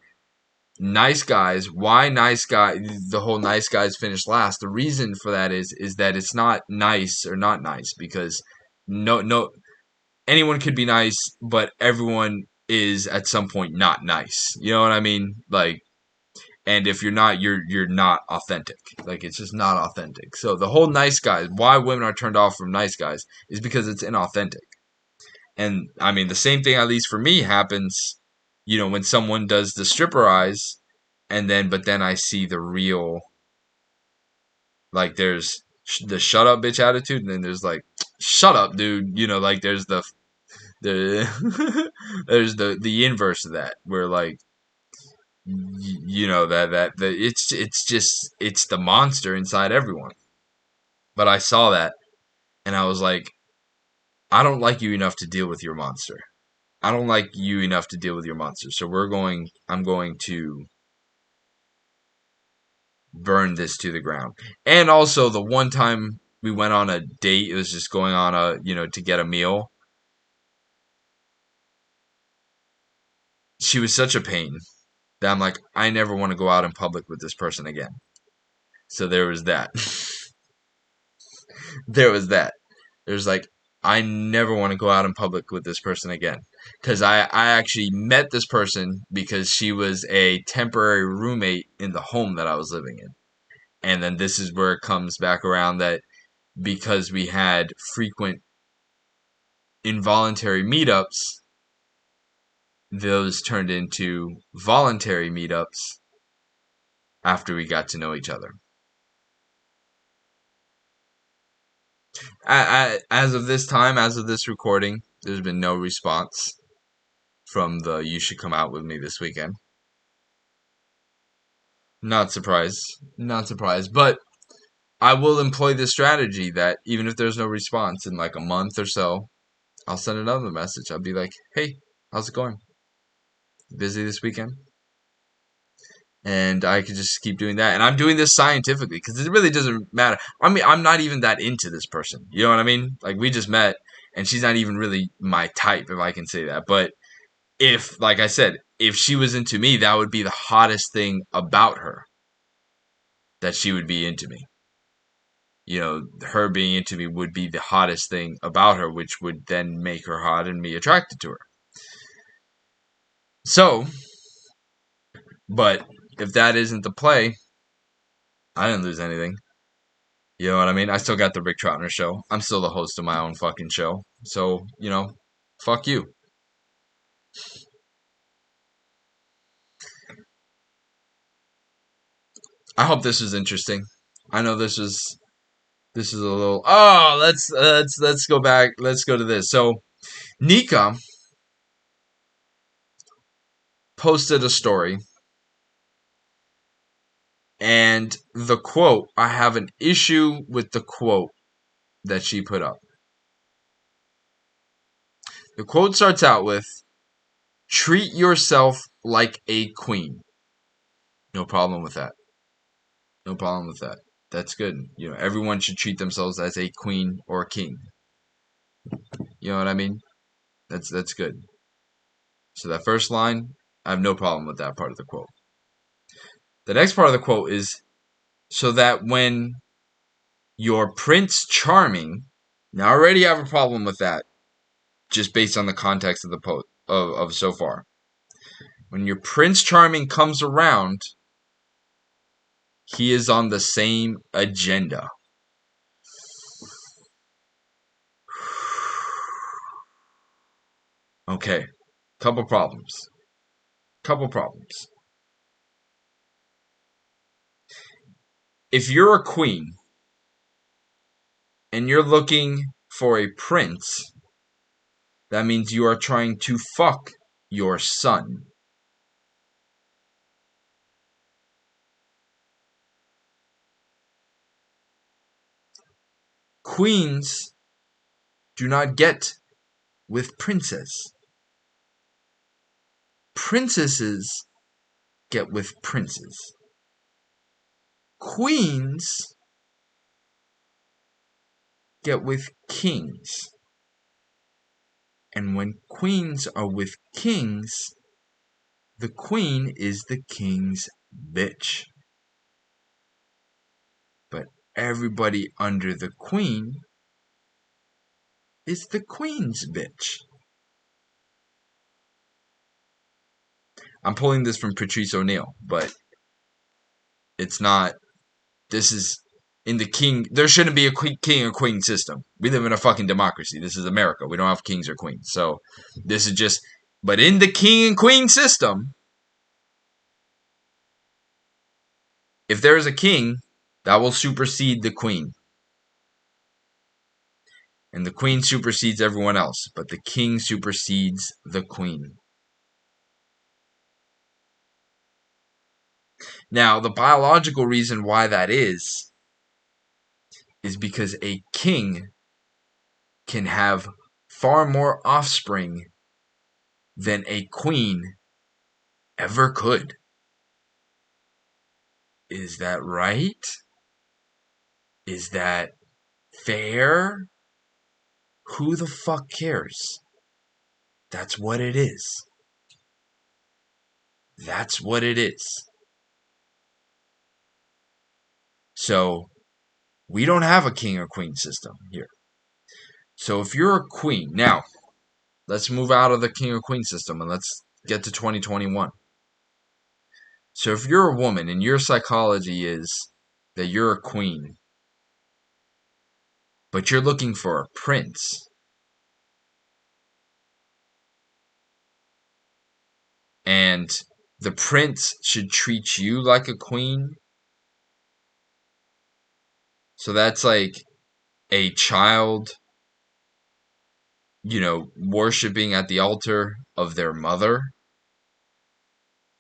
nice guys, why nice guy, the whole nice guys finish last. The reason for that is that it's not nice or not nice, because no anyone could be nice, but everyone is at some point not nice. You know what I mean? Like, and if you're not, you're not authentic. Like it's just not authentic. So the whole nice guys, why women are turned off from nice guys is because it's inauthentic. And I mean, the same thing, at least for me, happens, when someone does the stripper eyes, but then I see the real, like, there's the shut up bitch attitude, and then there's like, shut up, dude. Like, the, there's the inverse of that, where, like, that it's the monster inside everyone. But I saw that, and I was like, I don't like you enough to deal with your monster. I don't like you enough to deal with your monster. So I'm going to burn this to the ground. And also the one time we went on a date, it was just going on to get a meal. She was such a pain that I'm like, I never want to go out in public with this person again. So there was that. there was that. There's like, I never want to go out in public with this person again. Because I actually met this person because she was a temporary roommate in the home that I was living in. And then this is where it comes back around that because we had frequent involuntary meetups, those turned into voluntary meetups after we got to know each other. As of this time, as of this recording, there's been no response from the "you should come out with me this weekend." Not surprised, not surprised, but I will employ this strategy that even if there's no response in like a month or so, I'll send another message. I'll be like, "Hey, how's it going? Busy this weekend?" And I could just keep doing that. And I'm doing this scientifically because it really doesn't matter. I mean, I'm not even that into this person. You know what I mean? Like we just met, and she's not even really my type, if I can say that. But if, like I said, if she was into me, that would be the hottest thing about her, that she would be into me. You know, her being into me would be the hottest thing about her, which would then make her hot and me attracted to her. So, but if that isn't the play, I didn't lose anything. You know what I mean? I still got the Rick Troutner show. I'm still the host of my own fucking show. So, you know, fuck you. I hope this was interesting. I know this is a little. Oh, let's go back. Let's go to this. So, Nika posted a story, and the quote, I have an issue with the quote that she put up. The quote starts out with, "Treat yourself like a queen." No problem with that. No problem with that. That's good. You know, everyone should treat themselves as a queen or a king. You know what I mean? That's good. So that first line, I have no problem with that part of the quote. The next part of the quote is, so that when your Prince Charming, now I already have a problem with that, just based on the context of the of so far. When your Prince Charming comes around, he is on the same agenda. Okay, couple problems. Couple problems. If you're a queen and you're looking for a prince, that means you are trying to fuck your son. Queens do not get with princes. Princesses get with princes. Queens get with kings. And when queens are with kings, the queen is the king's bitch. But everybody under the queen is the queen's bitch. I'm pulling this from Patrice O'Neill, but it's not. This is in the king. There shouldn't be a king or queen system. We live in a fucking democracy. This is America. We don't have kings or queens. So this is just. But in the king and queen system, if there is a king, that will supersede the queen. And the queen supersedes everyone else, but the king supersedes the queen. Now, the biological reason why that is because a king can have far more offspring than a queen ever could. Is that right? Is that fair? Who the fuck cares? That's what it is. That's what it is. So, we don't have a king or queen system here. So if you're a queen, now, let's move out of the king or queen system and let's get to 2021. So if you're a woman and your psychology is that you're a queen, but you're looking for a prince, and the prince should treat you like a queen, so that's like a child, worshiping at the altar of their mother.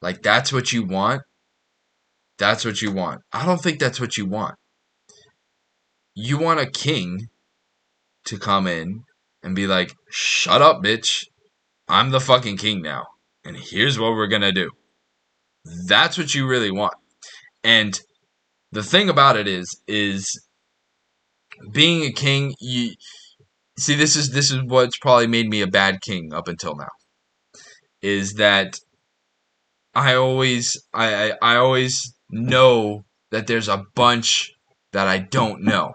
Like, that's what you want? That's what you want. I don't think that's what you want. You want a king to come in and be like, shut up, bitch. I'm the fucking king now. And here's what we're gonna do. That's what you really want. And the thing about it is being a king, See, this is what's probably made me a bad king up until now. Is that I always know that there's a bunch that I don't know.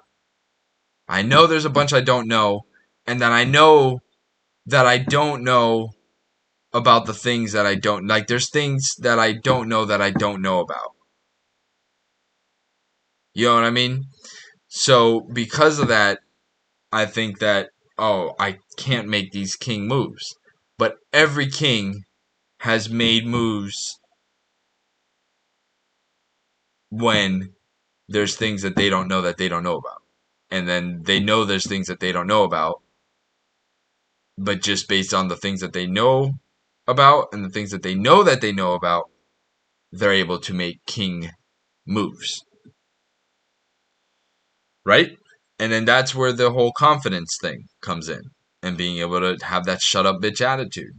I know there's a bunch I don't know, and then I know that I don't know about the things that I don't like. There's things that I don't know that I don't know about. You know what I mean? So because of that, I think that, oh, I can't make these king moves. But every king has made moves when there's things that they don't know that they don't know about. And then they know there's things that they don't know about, but just based on the things that they know about and the things that they know about, they're able to make king moves. Right? And then that's where the whole confidence thing comes in and being able to have that shut up bitch attitude.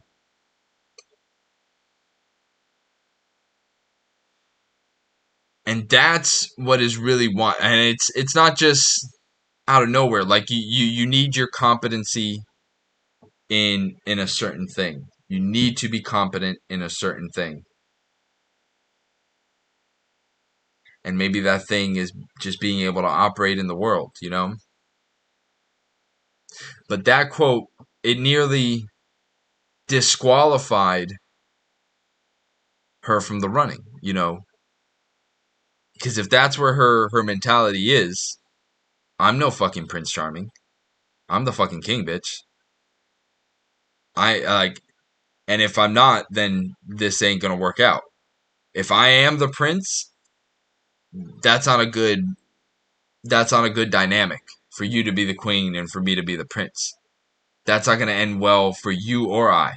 And that's what is really want, and it's not just out of nowhere. Like you need your competency in a certain thing. You need to be competent in a certain thing. And maybe that thing is just being able to operate in the world, you know? But that quote, it nearly disqualified her from the running, you know? Because if that's where her mentality is, I'm no fucking Prince Charming. I'm the fucking king, bitch. I like, and if I'm not, then this ain't gonna work out. If I am the prince, that's not a good that's not a good dynamic for you to be the queen and for me to be the prince. That's not gonna end well for you or I.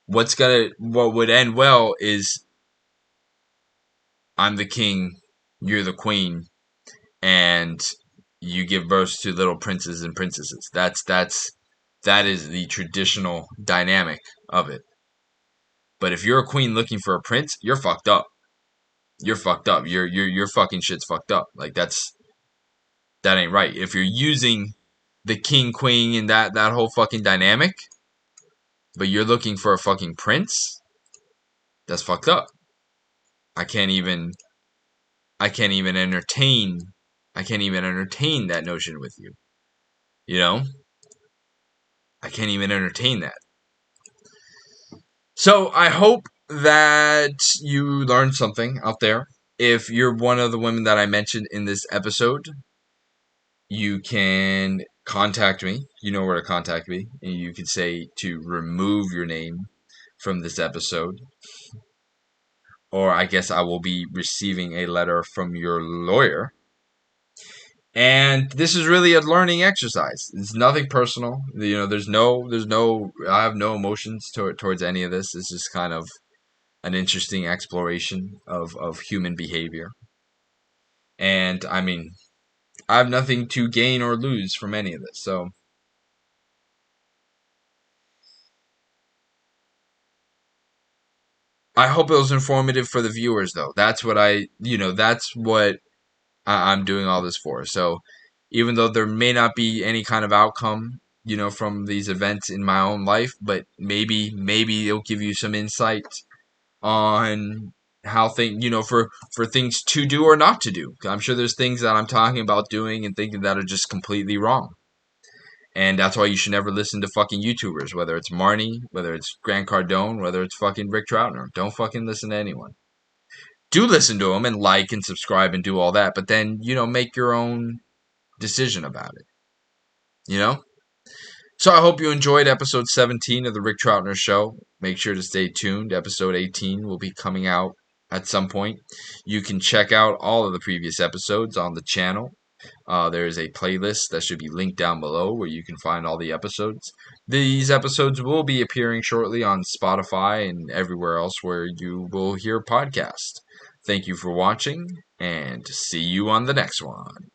What would end well is I'm the king, you're the queen, and you give birth to little princes and princesses. That is the traditional dynamic of it. But if you're a queen looking for a prince, you're fucked up. You're fucked up. Your fucking shit's fucked up. Like that ain't right. If you're using the king queen and that whole fucking dynamic, but you're looking for a fucking prince, that's fucked up. I can't even I can't even entertain I can't even entertain that notion with you. You know? I can't even entertain that. So I hope that you learned something out there. If you're one of the women that I mentioned in this episode, you can contact me. You know where to contact me. And you can say to remove your name from this episode. Or I guess I will be receiving a letter from your lawyer. And this is really a learning exercise. It's nothing personal. You know, I have no emotions towards any of this. It's just kind of an interesting exploration of human behavior. And I mean, I have nothing to gain or lose from any of this. So I hope it was informative for the viewers, though. That's what I'm doing all this for. So even though there may not be any kind of outcome, from these events in my own life, but maybe it'll give you some insight on how for things to do or not to do. I'm sure there's things that I'm talking about doing and thinking that are just completely wrong. And that's why you should never listen to fucking YouTubers, whether it's Marnie, whether it's Grant Cardone, whether it's fucking Rick Troutner. Don't fucking listen to anyone. Do listen to them and like and subscribe and do all that, but then, make your own decision about it. You know? So I hope you enjoyed episode 17 of the Rick Troutner Show. Make sure to stay tuned. Episode 18 will be coming out at some point. You can check out all of the previous episodes on the channel. There is a playlist that should be linked down below where you can find all the episodes. These episodes will be appearing shortly on Spotify and everywhere else where you will hear podcasts. Thank you for watching, and see you on the next one.